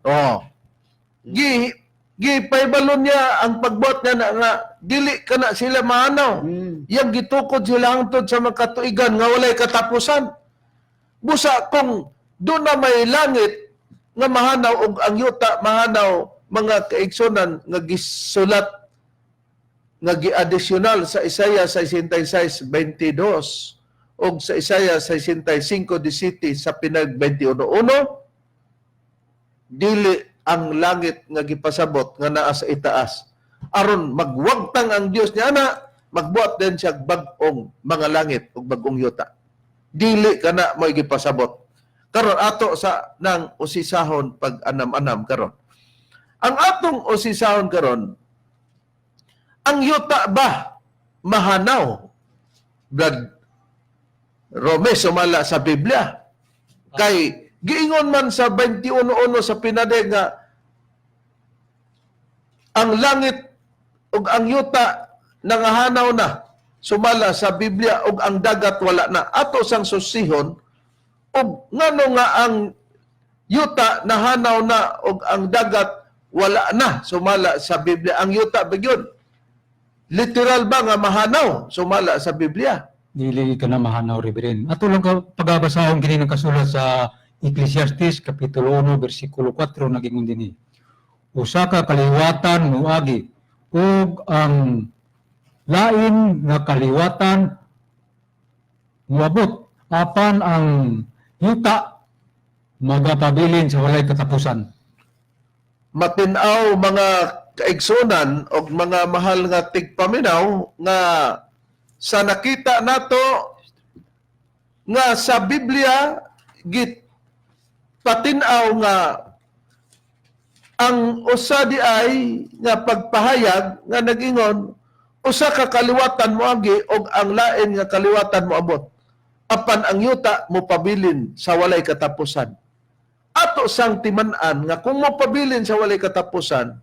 Gipaybalon niya ang pagbuhat niya na nga dili kana sila mahanaw. Yang gitukod sila hangtod sa mga katuigan nga walay katapusan. Busa kung doon na may langit nga mahanaw ug ang yuta mahanaw, mga kaigsunan nga gisulat nga gi-additional sa Isaiah 66:22 ug sa Isaiah 65:17 sa pinag 21:1, dili ang langit nga gipasabot nga naa sa itaas aron magwagtang ang Dios niya ana, magbuhat din siya bag-ong mga langit ug bag-ong yuta. Dili kana mo gipasabot. Karon ato sa nang usisahon pag anam-anam karon. Ang atong usisahon karon, ang yuta ba mahanaw? Brad Rome sumala sa Biblia. Kay giingon man sa 21:1 sa pinadeg nga ang langit ug ang yuta nangahanaw na sumala sa Biblia ug ang dagat wala na. Ato sang susihon ug ngano nga ang yuta nahanaw na ug ang dagat wala na sumala sa Biblia. Ang yuta bigyon literal ba nga mahanaw sumala sa Biblia? Dili ka na mahanaw, Reverend. Ato lang ka pagabasahon kini ng kasulat sa Ecclesiastes Kapitulo 1, versikulo 4, nagingon dinhi. Usa ka kaliwatan muagi ug ang lain nga kaliwatan muabot apan ang yuta magapabilin sa walay katapusan. Matinaw mga kaigsunan o mga mahal nga tigpaminaw nga sa nakita nato nga sa Biblia git patinaw nga ang usa di ay nga pagpahayag nga nagingon usa ka kaliwatan moagi og ang lain nga kaliwatan moabot apan ang yuta mo pabilin sa walay katapusan. Ato sang timan-an nga kung mo pabilin sa walay katapusan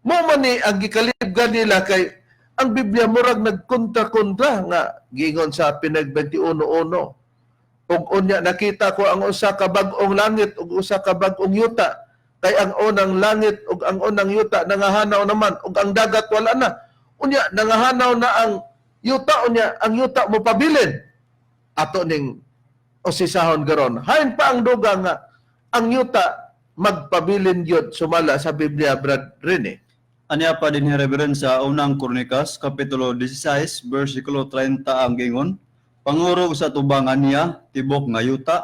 mo man ni ang gikalibgan nila kay ang Biblia murag nagkontra-kontra nga gingon sa Pinag 21:1. Ug unya nakita ko ang usa ka bag-ong langit ug usa ka bag-ong yuta kay ang unang langit ug ang unang yuta nangahanaw naman ug ang dagat wala na. Unya nangahanaw na ang yuta unya ang yuta mo pabilin. Ato ning usisahon garon. Hain pa ang duga nga ang yuta magpabilin gyud sumala sa Biblia, Brad Rene. Anya pa din ni Reverend sa unang Kronikas, Kapitulo 16, versikulo 30 ang gingon, pangurog sa tubangan niya, tibok nga yuta,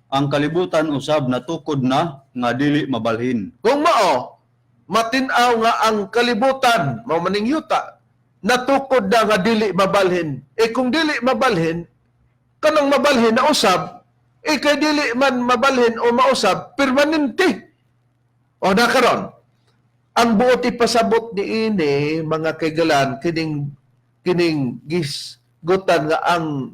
ang kalibutan usab na tukod na nga dili mabalhin. Kung mao, matinaw nga ang kalibutan, mao maning yuta, natukod na nga dili mabalhin. Kung dili mabalhin, kanang mabalhin na usab, kay dili man mabalhin o mausab, permanente. O nakaron, ang buot ipasabot ni ini, mga kaigalan, kining gisgutan nga ang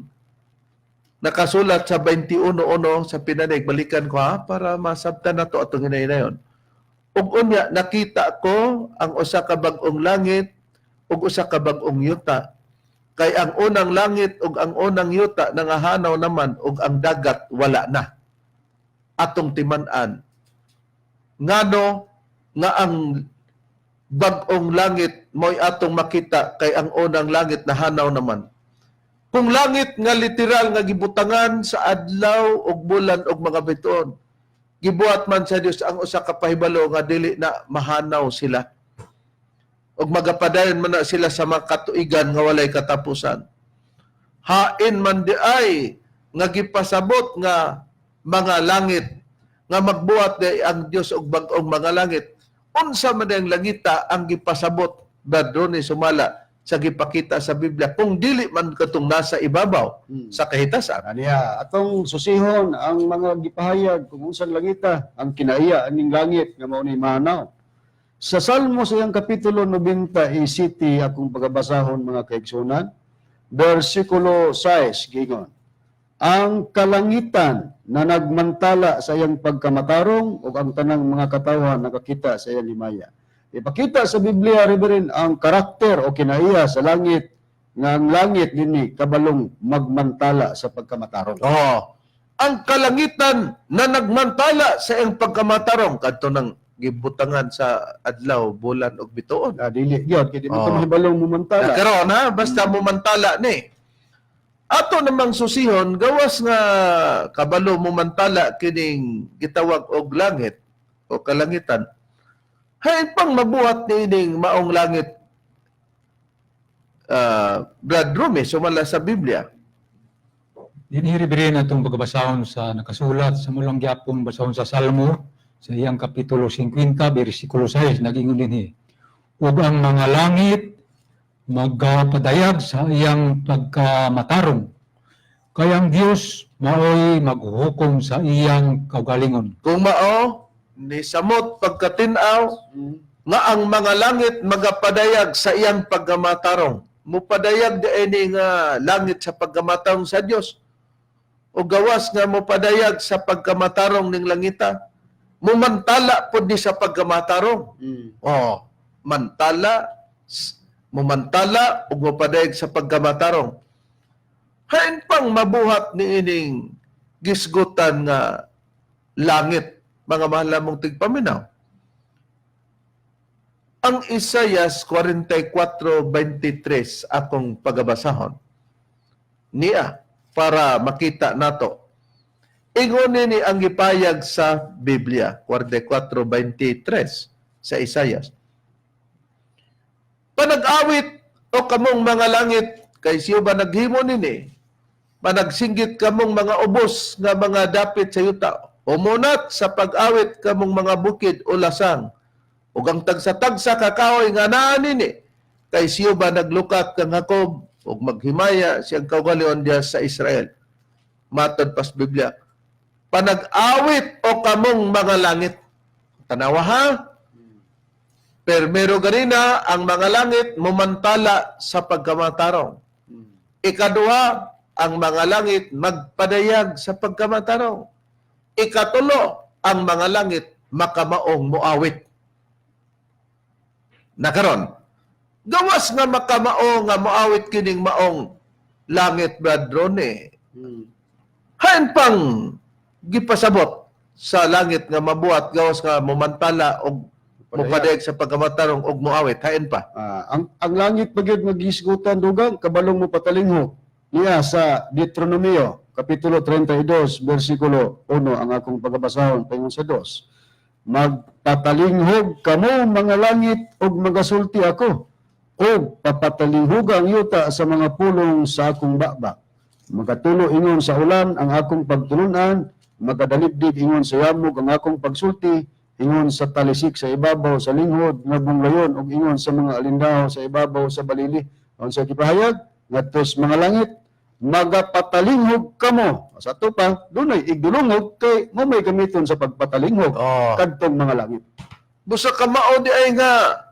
nakasulat sa 21:1 sa pinanig, balikan ko ha, para masabtan na to atong hinay-nayon. Ug unya, nakita ko ang usa ka bag-ong langit ug usa ka bag-ong yuta. Kay ang unang langit ug ang unang yuta nangahanaw naman ug ang dagat wala na. Atong timan-an. Ngano nga ang bag-ong langit mo'y atong makita kay ang unang langit nahanaw naman. Kung langit nga literal nga gibutangan sa adlaw ug bulan ug mga bituon, gibuhat man sa Dios ang usa ka pahibalo nga dili na mahanaw sila. Ug magapadayon man na sila sa mga katuigan nga walay katapusan. Hain man di ay nga gipasabot nga mga langit nga magbuhat di ang Dios og bag-ong mga langit. Unsa man ang langita ang gipasabot badron ni sumala sa gipakita sa Biblia kung dili man katong nasa ibabaw sa kahitasan. Aniya, atong susihon ang mga gipahayag kung unsang langita ang kinaiya aning langit nga mao ni mahanaw. Sa Salmo sa iyang kapitulo 90 city akong pagabasahon mga kaigsunan, versikulo 6 gingon. Ang kalangitan na nagmantala sa iyang pagkamatarong ug ang tanang mga katawan nakakita sa iyang himaya. Ipakita sa Biblia, Reverend, ang karakter o kinaiya sa langit nga ang langit dinhi kabalong magmantala sa pagkamatarong. Ang kalangitan na nagmantala sa iyang pagkamatarong kadto ng gibutangan sa adlaw, bulan ug bituon. Dili gyud kay di mo mahibalong mumantala. Karon ha, basta mumantala ni. Ato namang susihon gawas nga kabalo mumantala kining gitawag og langit o kalangitan. Hay pang mabuhat ni ining maong langit Brad Rome sumala sa Biblia. Dinhiribirin atong pagbasahon sa nakasulat sa mulang gyapon basahon sa Salmo sa iyang kapitulo 50 bersikulo 6 nagingon dinhi. Ug ang mga langit magpadayag sa iyang pagkamatarong. Kaya ang Dios maoy maghuhukom sa iyang kaugalingon. Kung mao ni samot pagkatinaw nga ang mga langit magapadayag sa iyang pagkamatarong. Mupadayag diini nga langit sa pagkamatarong sa Dios. O gawas nga mupadayag sa pagkamatarong ning langita. Mumantala pod ni sa pagkamatarong. mumantala ug mopadayag sa pagkamatarong. Hain pang mabuhat ni ining gisgutan nga langit, mga mahal mong tigpaminaw. Ang Isaias 44:23 akong pagabasahon niya para makita nato. Ingon ni ang gipayag sa Biblia 44:23 sa Isaias. Panag-awit o kamong mga langit kay siyo ba naghimo nini? Managsinggit kamong mga ubos nga mga dapit sa yuta. Umunat sa pag-awit kamong mga bukid o lasang. Ug ang tagsa-tagsa kakahoy nga naa nini. Kay siyo ba naglukat kang Jacob ug maghimaya siyang kaugalingon diya sa Israel. Matod pas Biblia. Panag-awit o kamong mga langit. Tanawa ha? Permero ganina ang mga langit mumantala sa pagkamatarong. Ikaduha, ang mga langit magpadayag sa pagkamatarong. Ikatulo, ang mga langit makamaong muawit. Nakaron, gawas nga makamao nga muawit kining maong langit, Brad Ronnie. Hain pang gipasabot sa langit nga mabuhat gawas nga mumantala og mupadayag sa pagkamatarong og muawit. Hain pa. Ang langit pagyud magisgutan dugang kabalong mo patalinghog niya sa Deuteronomio kapitulo 32 bersikulo 1 ang akong pagabasahon paingon sa 2. Magpatalinghog kamo mga langit ug magasulti ako ug papatalinghog ang yuta sa mga pulong sa akong bakbak. Magatulo ingon sa ulan ang akong pagtulunan, magadalibdib ingon sa yamog ang akong pagsulti, ingon sa talisik sa ibabaw sa linghod nga bunglayon ug ingon sa mga alindaw sa ibabaw sa balili. Unsa gipahayag ngadtos mga langit magapatalinghog kamo. Sa ato pa dunay igdulungog kay mo may gamiton sa pagpatalinghog kadtong mga langit. Busa ka mao di ay nga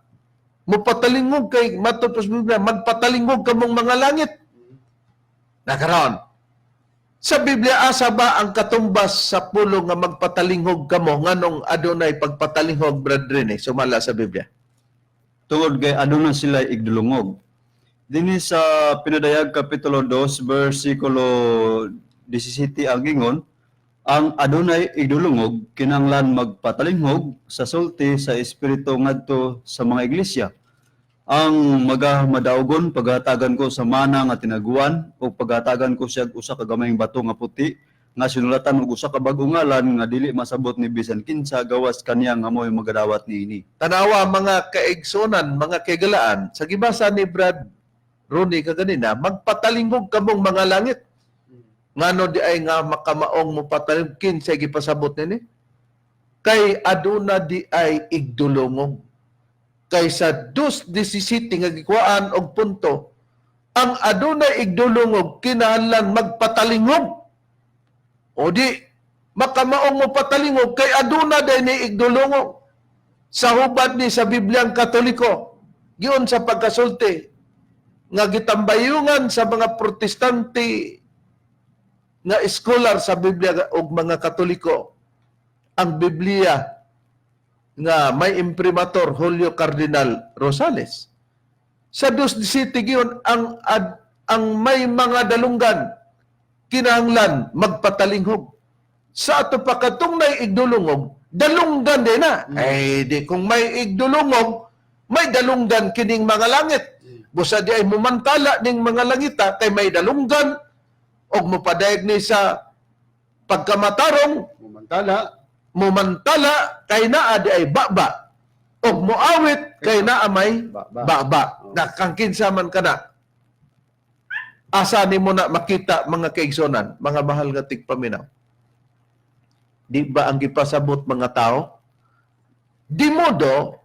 mupatalingog kay matod pas Biblia magpatalingog kamong mga langit. Nakaron. Sa Biblia asa ba ang katumbas sa pulo nga magpatalinghog kamo nganong adunay pagpatalinghog, Brad Rene, sumala sa Biblia? Tungod kay aduna sila igdulungog. Dinhi sa Pinadayag kapitulo 2 bersikulo 17 ang gingon, ang adunay igdulungog kinahanglan magpatalinghog sa sulti sa espiritu ngadto sa mga iglesia. Ang magamadaogon paghatagan ko sa mana nga tinaguan o paghatagan ko siya usa ka gamayng bato nga puti nga sinulatan og usa ka bag-ong ngalan nga dili masabot ni bisan kinsa gawas kaniya nga mo'y magadawat niini. Tanawa mga kaigsonan, mga kaigalaan, sa gibasa ni Brad Ronnie kaganina, magpatalinghog kamong mga langit. Ngano di ay nga makamaong mo patalinghog kinsa gipasabot nini? Kay aduna di ay igdulungog. Kaysa 2:17 nga gikuan og punto, ang adunay igdulungog kinahanglan magpatalinghog. O di makamaong mo patalingog kay aduna day ni igdulungog. Sa hubad ni sa Bibliang Katoliko, giun sa pagkasulti nga gitambayungan sa mga protestante nga scholar sa Biblia ug mga Katoliko, ang Biblia nga may imprimatur Julio Cardinal Rosales. Sa 2:17 giyon ang may mga dalunggan kinahanglan magpatalinghog. Sa ato pa katungnay igdulungog, dalunggan din na. Ay di kung may igdulungog, may dalunggan kining mga langit. Busa di ay mumantala ning mga langita kay may dalunggan og mopadayag ni sa pagkamatarong mumantala kay naa di ay baba og muawit kay naa may baba. Nakangkinsa man kana. Asa nimo na makita mga kaigsonan, mga mahal nga tigpaminaw? Di ba ang gipasabot mga tao? Di modo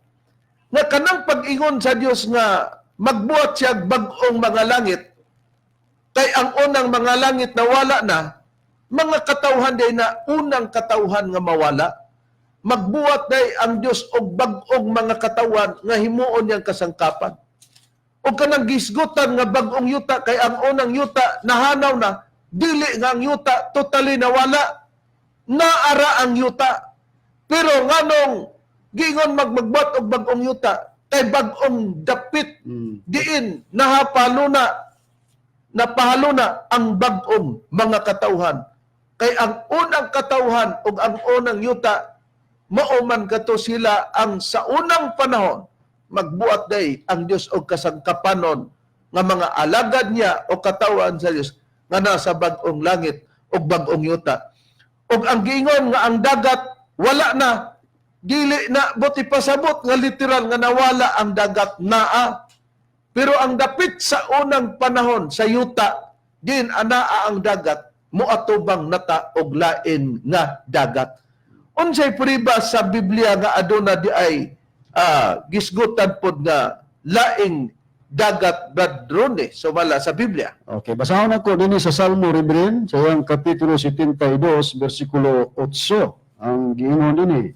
nga kanang pag-ingon sa Dios nga magbuhat siya bag-ong mga langit kay ang unang mga langit na wala na, mga katawhan day na unang katawhan nga mawala, magbuhat day ang Dios og bag-ong mga katawhan nga himuon niyang kasangkapan. O kanang gisgutan nga bag-ong yuta kay ang unang yuta nahanaw na, dili nga ang yuta totally nawala, naara ang yuta. Pero nganong gingon magbuhat og bag-ong yuta, kay bag-ong dapit Mm. diin napahalo na ang bag-ong mga katawhan. Kay ang unang katawhan ug ang unang yuta mauman kato sila ang sa unang panahon magbuat day ang Dios og kasangkapanon nga mga alagad niya o katawhan sa Dios nga nasa bag-ong langit ug bag-ong yuta. Ug ang giingon nga ang dagat wala na, dili na buti pasabot nga literal nga nawala ang dagat naa. Pero ang dapit sa unang panahon sa yuta din anaa ang dagat moatubang nata og lain nga dagat. Unsay priba sa Biblia nga aduna di ay gisgutan pod nga laing dagat bradrone sumala sa Biblia. Okay, basahon ako din sa Salmo, Reverend, sa iyang Kapitulo 72, versikulo 8. Ang giingon din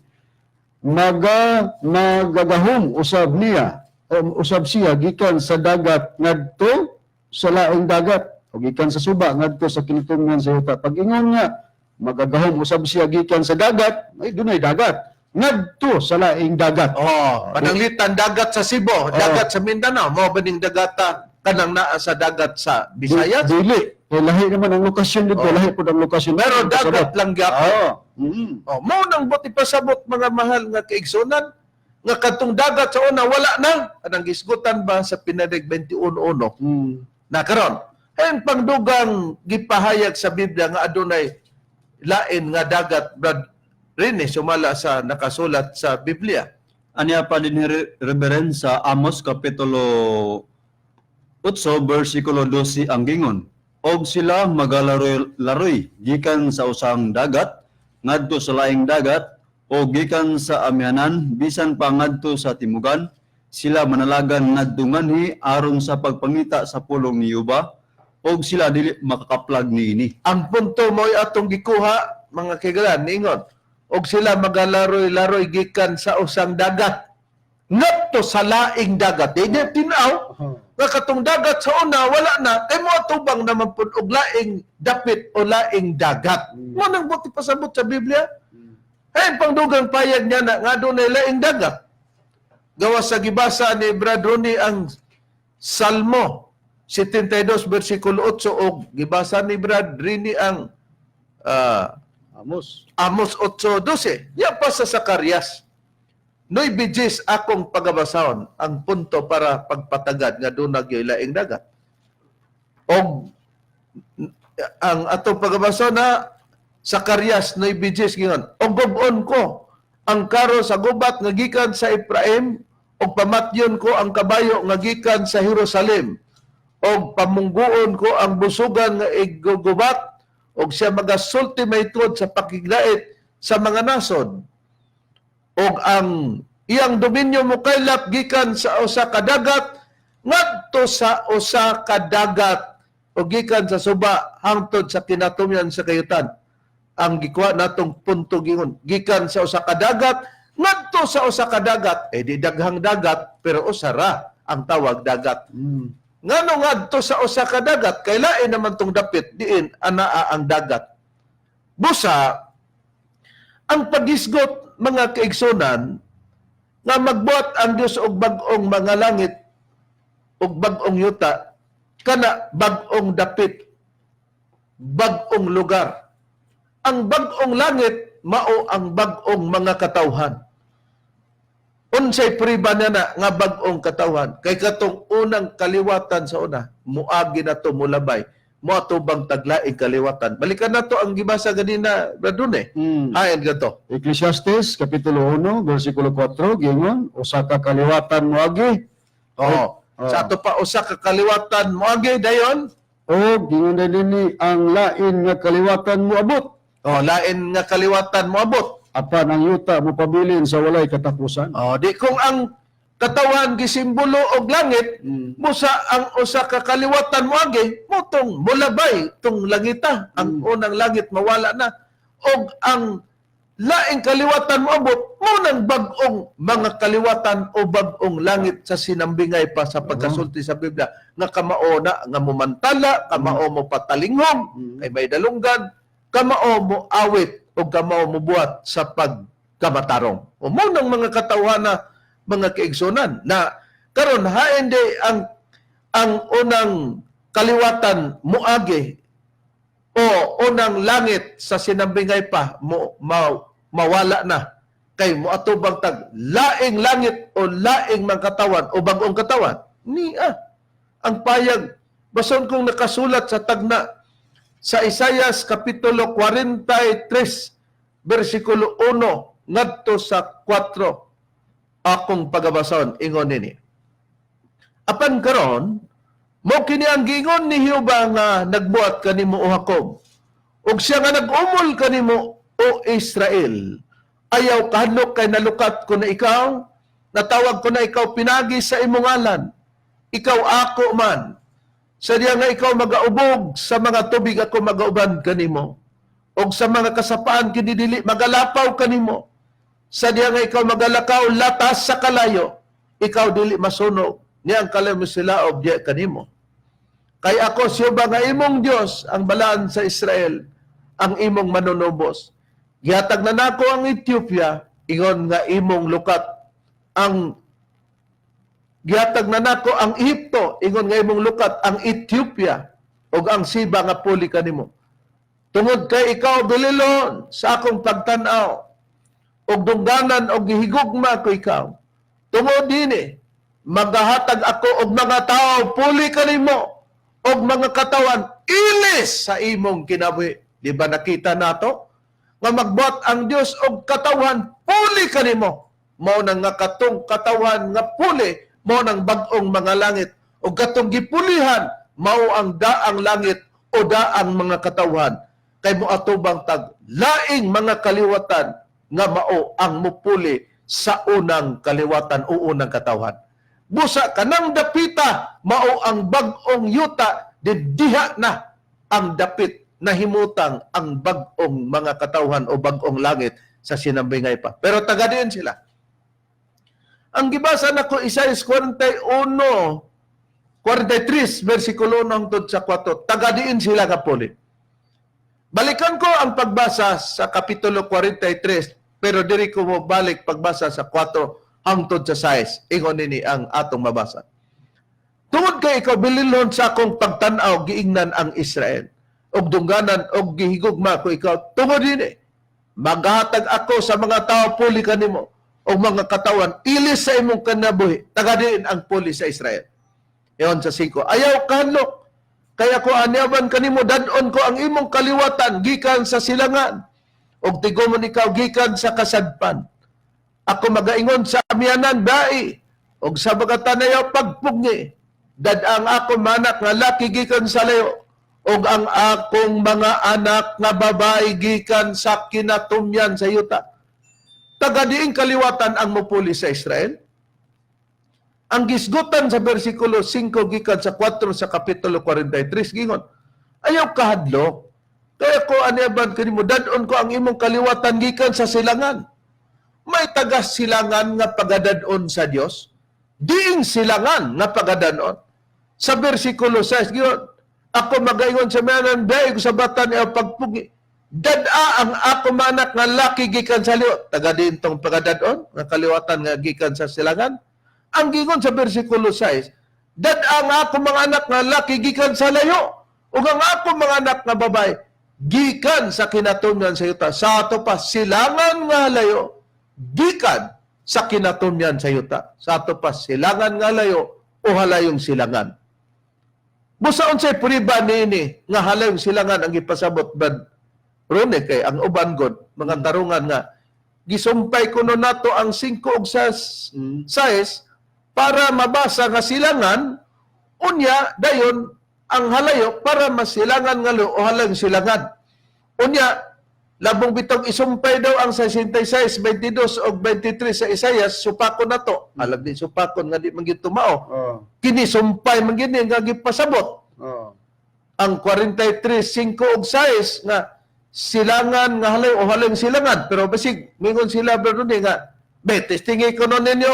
magagahom usab niya, usab siya gikan sa dagat ngadto sa laing dagat, o gikan sa suba ngadto sa kinitungan sa yuta. Pag ingon nga, magagahom usab siya gikan sa dagat, ay dunay dagat. Ngadto sa laing dagat. Pananglitan dagat sa Cebu, dagat sa Mindanao, mao ba ning dagata kanang naa sa dagat sa Visayas? Dili. Eh, lahi naman ang lokasyon dito, lahi po ang lokasyon. Pero dagat lang gyapon. Mao nang buti pasabot mga mahal nga kaigsunan nga katong dagat sa una wala na anang gisgutan ba sa Pinarig 21:1 na karon. Ang pangdugang gipahayag sa Biblia nga adunay lain nga dagat brad rin sumala sa nakasulat sa Biblia. Anya pa din Reverend sa Amos Kapitulo 8, versikulo 12 ang gingon. Og sila magalaroy-laroy gikan sa usang dagat, ngadto sa laing dagat, o gikan sa amyanan, bisan pa ngadto sa timugan, sila manalagan ngadto nganhi aron sa pagpangita sa pulong ni Yuba, og sila dili makakaplag niini. Ang punto mo'y atong gikuha mga kaigalan niingon. Og sila magalaroy-laroy gikan sa usang dagat. Ngadto sa laing dagat. Di tinaw nga katong dagat sa una wala na kay mo atubang naman pud og laing dapit o laing dagat. Mo nang buti pasabot sa Biblia. Ay pangdugang payag niya na nga dunay laing dagat. Gawas sa gibasa ni Brad Ronnie ang Salmo 72 versikulo 8 og gibasa ni Brad Ronnie ang Amos 8:12. Yan pa sa Zacarias. Noy bijis akong pagabasahon ang punto para pagpatagad nga dunag yoy laing dagat. Og ang atong pagabasahon na Zacarias noy bijis gingon, og gub-on ko ang karo sa gubat nga gikan sa Ephraim og pamatyon ko ang kabayo nga gikan sa Jerusalem og pamungguon ko ang busugan nga igugubat og siya magasulti maitod sa pakiglait sa mga nasod. Og ang iyang dominyo mokaylap gikan sa usa ka dagat ngadto sa usa ka dagat o gikan sa suba hangtod sa kinatumyan sa kayutan. Ang gikuha natong punto gingon gikan sa usa ka dagat ngadto sa usa ka dagat, di daghang dagat pero usara ang tawag dagat. Ngano ngadto sa usa ka dagat kay lain naman tong dapit diin anaa ang dagat. Busa ang pagisgot mga kaigsunan nga magbuhat ang Dios og bag-ong mga langit og bag-ong yuta kana bag-ong dapit, bag-ong lugar. Ang bag-ong langit mao ang bag-ong mga katawhan. Unsay priba na nga bag-ong katawhan kay katong unang kaliwatan sa una muagi na to mulabay mo atubang taglaing kaliwatan. Balikan na to ang gibasa ganina Bradune. Ayan gato. Ecclesiastes Kapitulo 1 versikulo 4 gingon usa ka kaliwatan moagi. Sa ato pa usa ka kaliwatan moagi dayon. O gingon dinhi ang lain nga kaliwatan moabot. Lain nga kaliwatan moabot. Apan ang yuta mo pabilin sa walay katapusan. Di kung ang katawan gisimbolo og langit, musa ang usa ka kaliwatan moagi, motong mulabay tong langita. Ang unang langit mawala na. Og ang laing kaliwatan moabot, mo nang bag-ong mga kaliwatan o bag-ong langit sa sinambingay pa sa pagkasulti sa Biblia. Nga kamao na, nga mumantala, kamao mo patalinghom, kay may dalunggan, kamao mo awit, o kamao mo buhat sa pagkamatarong. O mo ng mga katawhan na mga kaigsunan na karon hain di ang unang kaliwatan muagi o unang langit sa sinambingay pa mawala na kay moatubang tag laing langit o laing mga katawan o bag-ong katawan ang payag bason kung nakasulat sa tagna sa Isaias kapitulo 43 bersikulo 1 ngadto sa 4 akong pagabason ingon nini. Apan karon mo kini ang giingon ni Jehova nga nagbuhat kanimo o Jacob. Ug siya nga nag-umol kanimo o Israel. Ayaw kahadlok kay nalukat ko na ikaw, natawag ko na ikaw pinagi sa imong ngalan. Ikaw ako man. Sa diya nga ikaw magaubog sa mga tubig ako magauban kanimo. Og sa mga kasapaan kini dili magalapaw kanimo. Sa diya nga ikaw magalakaw latas sa kalayo, ikaw dili masunog niyang kalayo sila og diya kanimo. Kay ako siya ba nga imong Dios ang balaan sa Israel, ang imong manunubos. Gihatag na nako ang Ethiopia, ingon nga imong lukat. Ang gihatag na nako ang Ehipto, ingon nga imong lukat ang Ethiopia ug ang Siba nga puli kanimo. Tungod kay ikaw bililon sa akong pagtan-aw og dungganan og gihigugma ko ikaw. Tungod dinhi magahatag ako og mga tawo puli kanimo og mga katawan ilis sa imong kinabuhi. Di ba nakita nato nga magbuhat ang Dios og katawan puli kanimo? Mao nang nga katong katawan nga puli, mao nang bag-ong mga langit og katong gipulihan mao ang daang langit o daang mga katawan kay moatubang tag laing mga kaliwatan nga mao ang mupuli sa unang kaliwatan o unang katawan. Busa kanang dapita mao ang bag-ong yuta diha na ang dapit na himutang ang bag-ong mga katawhan o bag-ong langit sa sinambingay pa. Pero taga diin sila. Ang gibasa nako Isaias 43 versikulo 1 hangtod sa 4. Taga diin sila kapuli. Balikan ko ang pagbasa sa kapitulo 43 pero diri ko mo balik pagbasa sa 4 hangtod sa 6. Ingon nini ang atong mabasa. Tungod kay ikaw bililhon sa akong pagtan-aw giingnan ang Israel. Og dungganan og gihigugma ko ikaw tungod dinhi. Maghatag ako sa mga tawo puli kanimo og mga katawan ilis sa imong kanabuhi. Taga diin ang puli sa Israel. Iyon sa 5. Ayaw kahadlok. Kaya ko anyaban kanimo dadon ko ang imong kaliwatan gikan sa silangan og tigomon ikaw gikan sa kasadpan. Ako magaingon sa amyanan dai og sa bagatanayaw pagpugni. Dadang ako manak nga laki gikan sa layo og ang akong mga anak nga babae gikan sa kinatumyan sa yuta. Taga diing kaliwatan ang mupuli sa Israel. Ang gisgutan sa bersikulo 5 gikan sa 4 sa kapitulo 43 gingon, ayaw kahadlok. Kaya ko anyaban kanimo dadon ko ang imong kaliwatan gikan sa silangan. May taga silangan nga pagadadon sa Dios. Diing silangan nga pagadadon. Sa bersikulo 6 gingon, ako magaingon sa manan dai ko sa batan ang pagpugi. Dada ang ako manak nga laki gikan sa liwa. Taga din tong pagadadon nga kaliwatan nga gikan sa silangan. Ang gingon sa bersikulo 6, dada ang ako mga anak nga laki gikan sa layo. Ug ang ako mga anak nga babae gikan sa kinatumyan sa yuta. Sa ato pa silangan nga layo gikan sa kinatumyan sa yuta. Sa ato pa silangan nga layo o halayong silangan. Busa unsay puriba niini nga halayong silangan ang ipasabot bad rone kay ang uban god mga tarungan nga gisumpay kuno nato ang 5 ug 6 para mabasa nga silangan unya dayon ang halayo para masilangan nga o halayong silangan. Unya labong bitong isumpay daw ang 66, 22 ug 23 sa Isaias supakon nato. Alam di supakon nga di man gyud tumao. Kini sumpay man gini nga gipasabot. Ang 43, 5 ug 6 nga silangan nga halay o halayong silangan pero basig mingon sila bro ni nga testingi ko no ninyo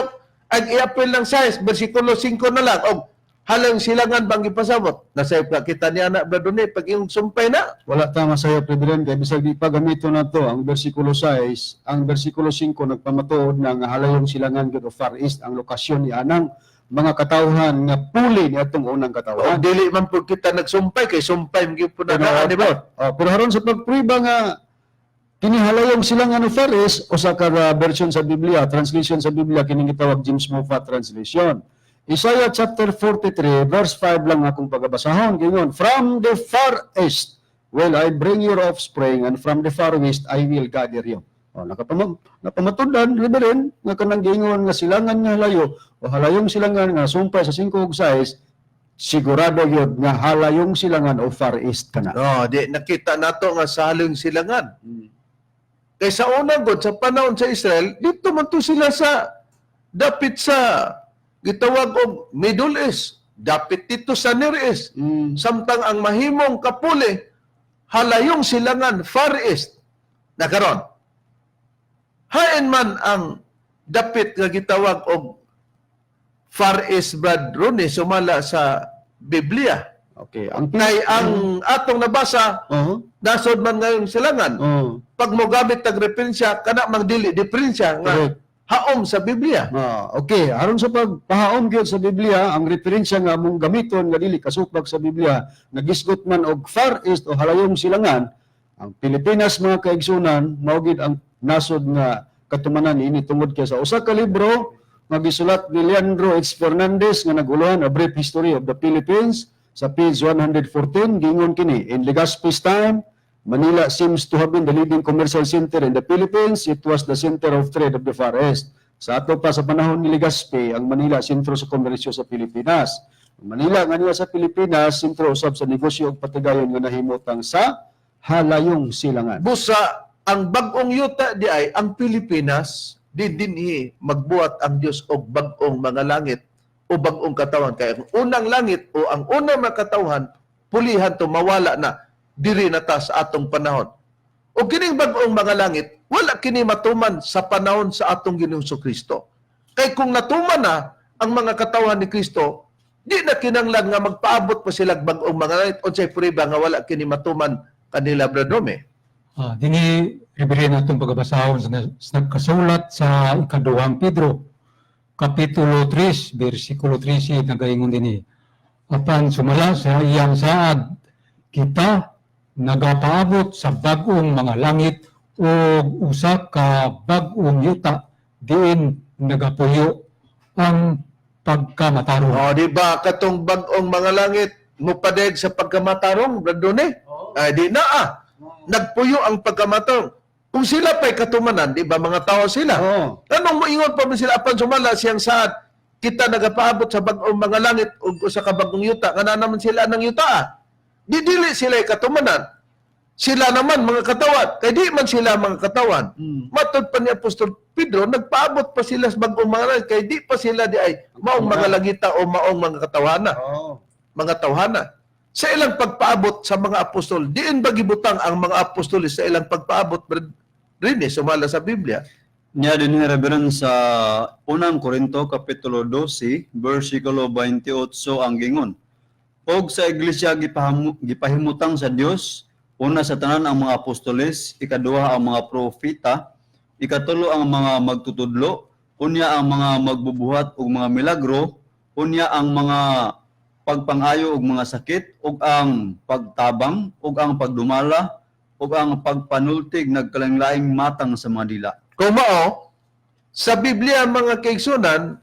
ang i-apil ng 6 bersikulo 5 na lang og Halang silangan bang ipasabot? Nasayop ka kita niya na, Brad Ronnie, pag yung sumpay na. Wala tama sa'yo, Presidente. Bisag di pa gamito na to ang versikulo 6, ang versikulo 5 nagpamatuod na nga halayong silangan gid o Far East ang lokasyon ni anang mga katawhan nga puli ni atong unang O katawhan. dili man po kita nagsumpay, kay sumpay mga po na nga, di ba? Pero haron sa pagpriba nga kini halayong silangan o Far East, usa ka version sa Biblia, translation sa Biblia kining gitawag James Moffat translation. Isaiah chapter 43 verse 5 lang akong pagabasahon kingon, from the far east will I bring your offspring, and from the far west I will gather you. Napamatudan rin nga kanang gingon nga silangan nga halayo o halayong silangan nga sumpay sa 5 ug 6, sigurado yun nga halayong silangan o Far East kana. No, di nakita nato nga sa halayong silangan. Kay sa unang god sa panahon sa Israel, dito man to sila sa dapit sa gitawag og Middle East, dapit dito sa Near East. Samtang ang mahimong kapuli halayong silangan Far East na karon. Hain man ang dapit nga gitawag og Far East, Brad Ronnie, sumala sa Biblia. Okay, ang Kay ang atong nabasa, nasod man ngayong silangan. Pag mo gamit tag referensya, kana mang dili diferensya nga Correct. haom sa Biblia. Okay, aron sa pagpahaom gyud sa Biblia, ang referensya nga mong gamiton nga dili kasupag sa Biblia, nagisgot man og Far East o halayong silangan, ang Pilipinas mga kaigsunan mao gid ang nasod nga katumanan ini tungod kay sa usa ka libro nga gisulat ni Leandro H. Fernandez nga naguluhan A Brief History of the Philippines sa page 114 gingon kini, in Legazpi's time Manila seems to have been the leading commercial center in the Philippines. It was the center of trade of the Far East. Sa ato pa sa panahon ni Legazpi, ang Manila sentro sa komersyo sa Pilipinas. Ang Manila nga niya sa Pilipinas, sentro usab sa negosyo ug patigayon nga nahimutang sa halayong silangan. Busa, ang bagong yuta di ay ang Pilipinas, dinhi magbuhat ang Dios og bagong mga langit o bagong katawan. Kaya ang unang langit o ang unang mga katawan, pulihan to mawala na diri na ta sa atong panahon. O kining bag-ong mga langit, wala kini matuman sa panahon sa atong Ginoong Kristo. Kay kung natuman na ang mga katawan ni Kristo, di na kinanglan nga magpaabot pa sila bag-ong mga langit o say puriba nga wala kini matuman kanila, Brad Rome. Dini ribiri natong pagabasahon sa nagkasulat sa ikaduhang Pedro, Kapitulo 3, versikulo 13, nagaingon din apan sumala sa iyang saad, kita nagapaabot sa bagong mga langit o usa ka bagong yuta diin nagapuyo ang pagkamatarong. O, di ba katong bag-ong mga langit mupadeg sa pagkamatarong, Brad Rome? Di na nagpuyo ang pagkamatarong. Kung sila pa'y katumanan, di ba mga tao sila? Anong moingon pa man sila apan sumala siyang saad, kita nagapaabot sa bag-ong mga langit o sa kabagong yuta, nga naman sila ng yuta. Di dili sila katumanan. Sila naman mga katawan. Kaya di man sila mga katawan. Matod pa ni Apostol Pedro, nagpaabot pa sila sa bagong mga langit. Kaya di pa sila di ay maong mga langita o maong mga katawana. Mga tawhana. Sa ilang pagpaabot sa mga apostol, diin ba gibutang ang mga apostolis sa ilang pagpaabot rin sumala sa Biblia? Niya din Reverend sa unang Korinto Kapitulo 12, versikulo 28 ang gingon. Og sa iglesia gipahimutang sa Dios, una sa tanan ang mga apostoles, ikaduha ang mga propeta, ikatulo ang mga magtutudlo, unya ang mga magbubuhat og mga milagro, unya ang mga pagpangayo og mga sakit, ug ang pagtabang, ug ang pagdumala, ug ang pagpanultig nagkalanglaing matang sa mga dila. Kung mao, sa Biblia mga kaigsunan,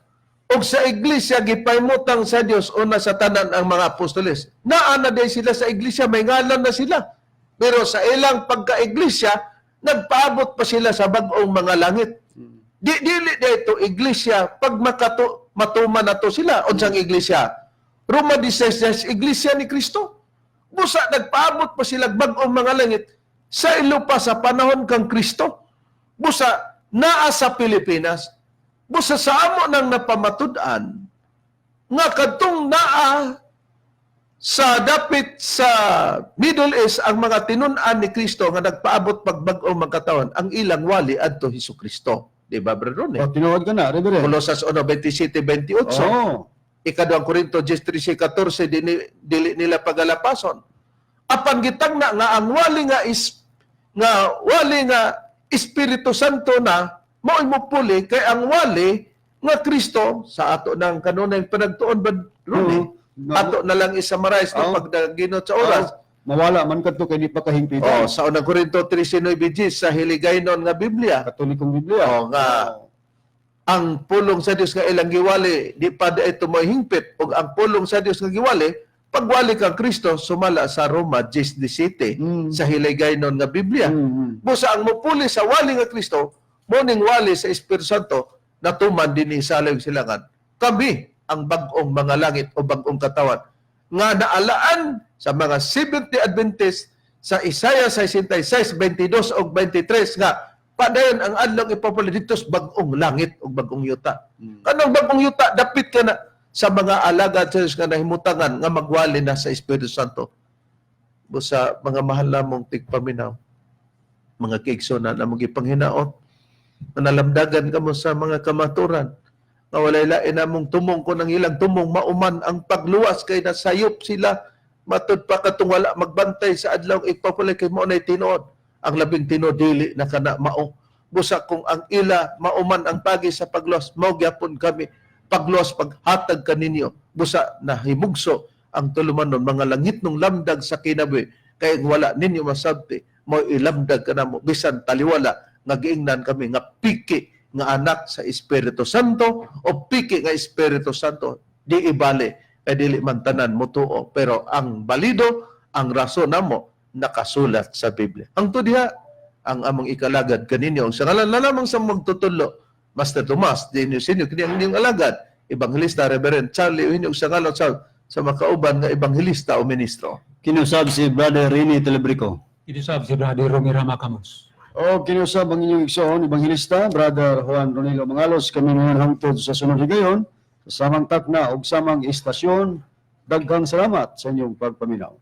o sa iglesia gipaymutang sa Dios una sa tanan ang mga apostoles. Naa na din sila sa iglesia, may ngalan na sila. Pero sa ilang pagka-iglesia, nagpaabot pa sila sa bagong mga langit. Dili dito iglesia, pag matuman na to sila, unsang iglesia? Roma 16, iglesia ni Kristo. Busa, nagpaabot pa sila bagong mga langit sa ilupa sa panahon kang Kristo. Busa, naa sa Pilipinas, busa sa amo nang napamatud-an nga kadtong naa sa dapit sa Middle East ang mga tinun-an ni Kristo nga nagpaabot pagbag-o magkatawan ang ilang wali adto Hesukristo. Di ba, Brad Ronnie? Tinawag ka na, Reverend. Colossus 1:27-28. Ikaduang Korinto 10:13-14 dili nila pagalapason. Apan gitangna nga ang wali nga Espiritu Santo na mao'y mupuli kay ang wali nga Kristo sa ato ng kanunay panagtuon ba Rumi. Ato na lang i-summarize no, pag naginot sa oras. Mawala man kadto kay di pa kahingpitan. Sa unang Korinto 13:9 sa hiligaynon nga Biblia. Katolikong Biblia. Nga ang pulong sa Dios nga ilang giwali di pa ito mahingpit ug ang pulong sa Dios nga giwali pagwali kang Kristo sumala sa Roma 10:17 sa hiligaynon nga Biblia. Busa ang mupuli sa wali nga Kristo moning wali sa Espiritu Santo natuman dinhi sa alayong silangan. Kami ang bag-ong mga langit o bag-ong katawan nga naalaan sa mga Seventh Adventist sa Isaiah 66:22 ug 23 nga padayon ang adlaw ipapuli dito sa bag-ong langit o bag-ong yuta. Kanang bag-ong yuta dapit ka na sa mga alagad sa Diyos nga nahimutangan nga magwali na sa Espiritu Santo. Busa mga mahal namong tigpaminaw, mga kaigsunan na magipanghinaot, nalamdagan ka mo sa mga kamaturan, nga walay lain namong tumong ko ng ilang tumong mauman ang pagluwas kay nasayop sila matud pa katong wala magbantay sa adlaw ipapulay kay mo na tinuod ang labing tinuod dili na kana mao busa kung ang ila mauman ang pagi sa pagluwas mao gyapon kami pagluwas paghatag kaninyo busa nahimugso ang tulumanon mga langit nung lamdag sa kinabuhi kay wala ninyo masabti mo ilamdag kanamo bisan taliwala nga giingnan kami nga piki nga anak sa Espiritu Santo o piki nga Espiritu Santo di ibali kay dili man tanan mutuo pero ang balido ang rason namo nakasulat sa Biblia. Ang diha ang among ikalagad kaninyo sa ngalan na lamang sa magtutulo Master Tomas dinyo sinyo kini ang inyong alagad Ebanghilista Reverend Charlie Uhinyog sa ngalan sa makauban nga ebanghelista o ministro. Kinusab si Brother Rene Telebrico. Inisab si Brother Romira Macamos. O kinusab ang inyong igsoon, Ebanghilista, Brother Juan Ronilo Mangalos, kami ngayon hangtod sa sunod higayon, sa samang takna o samang istasyon, daghang salamat sa inyong pagpaminaw.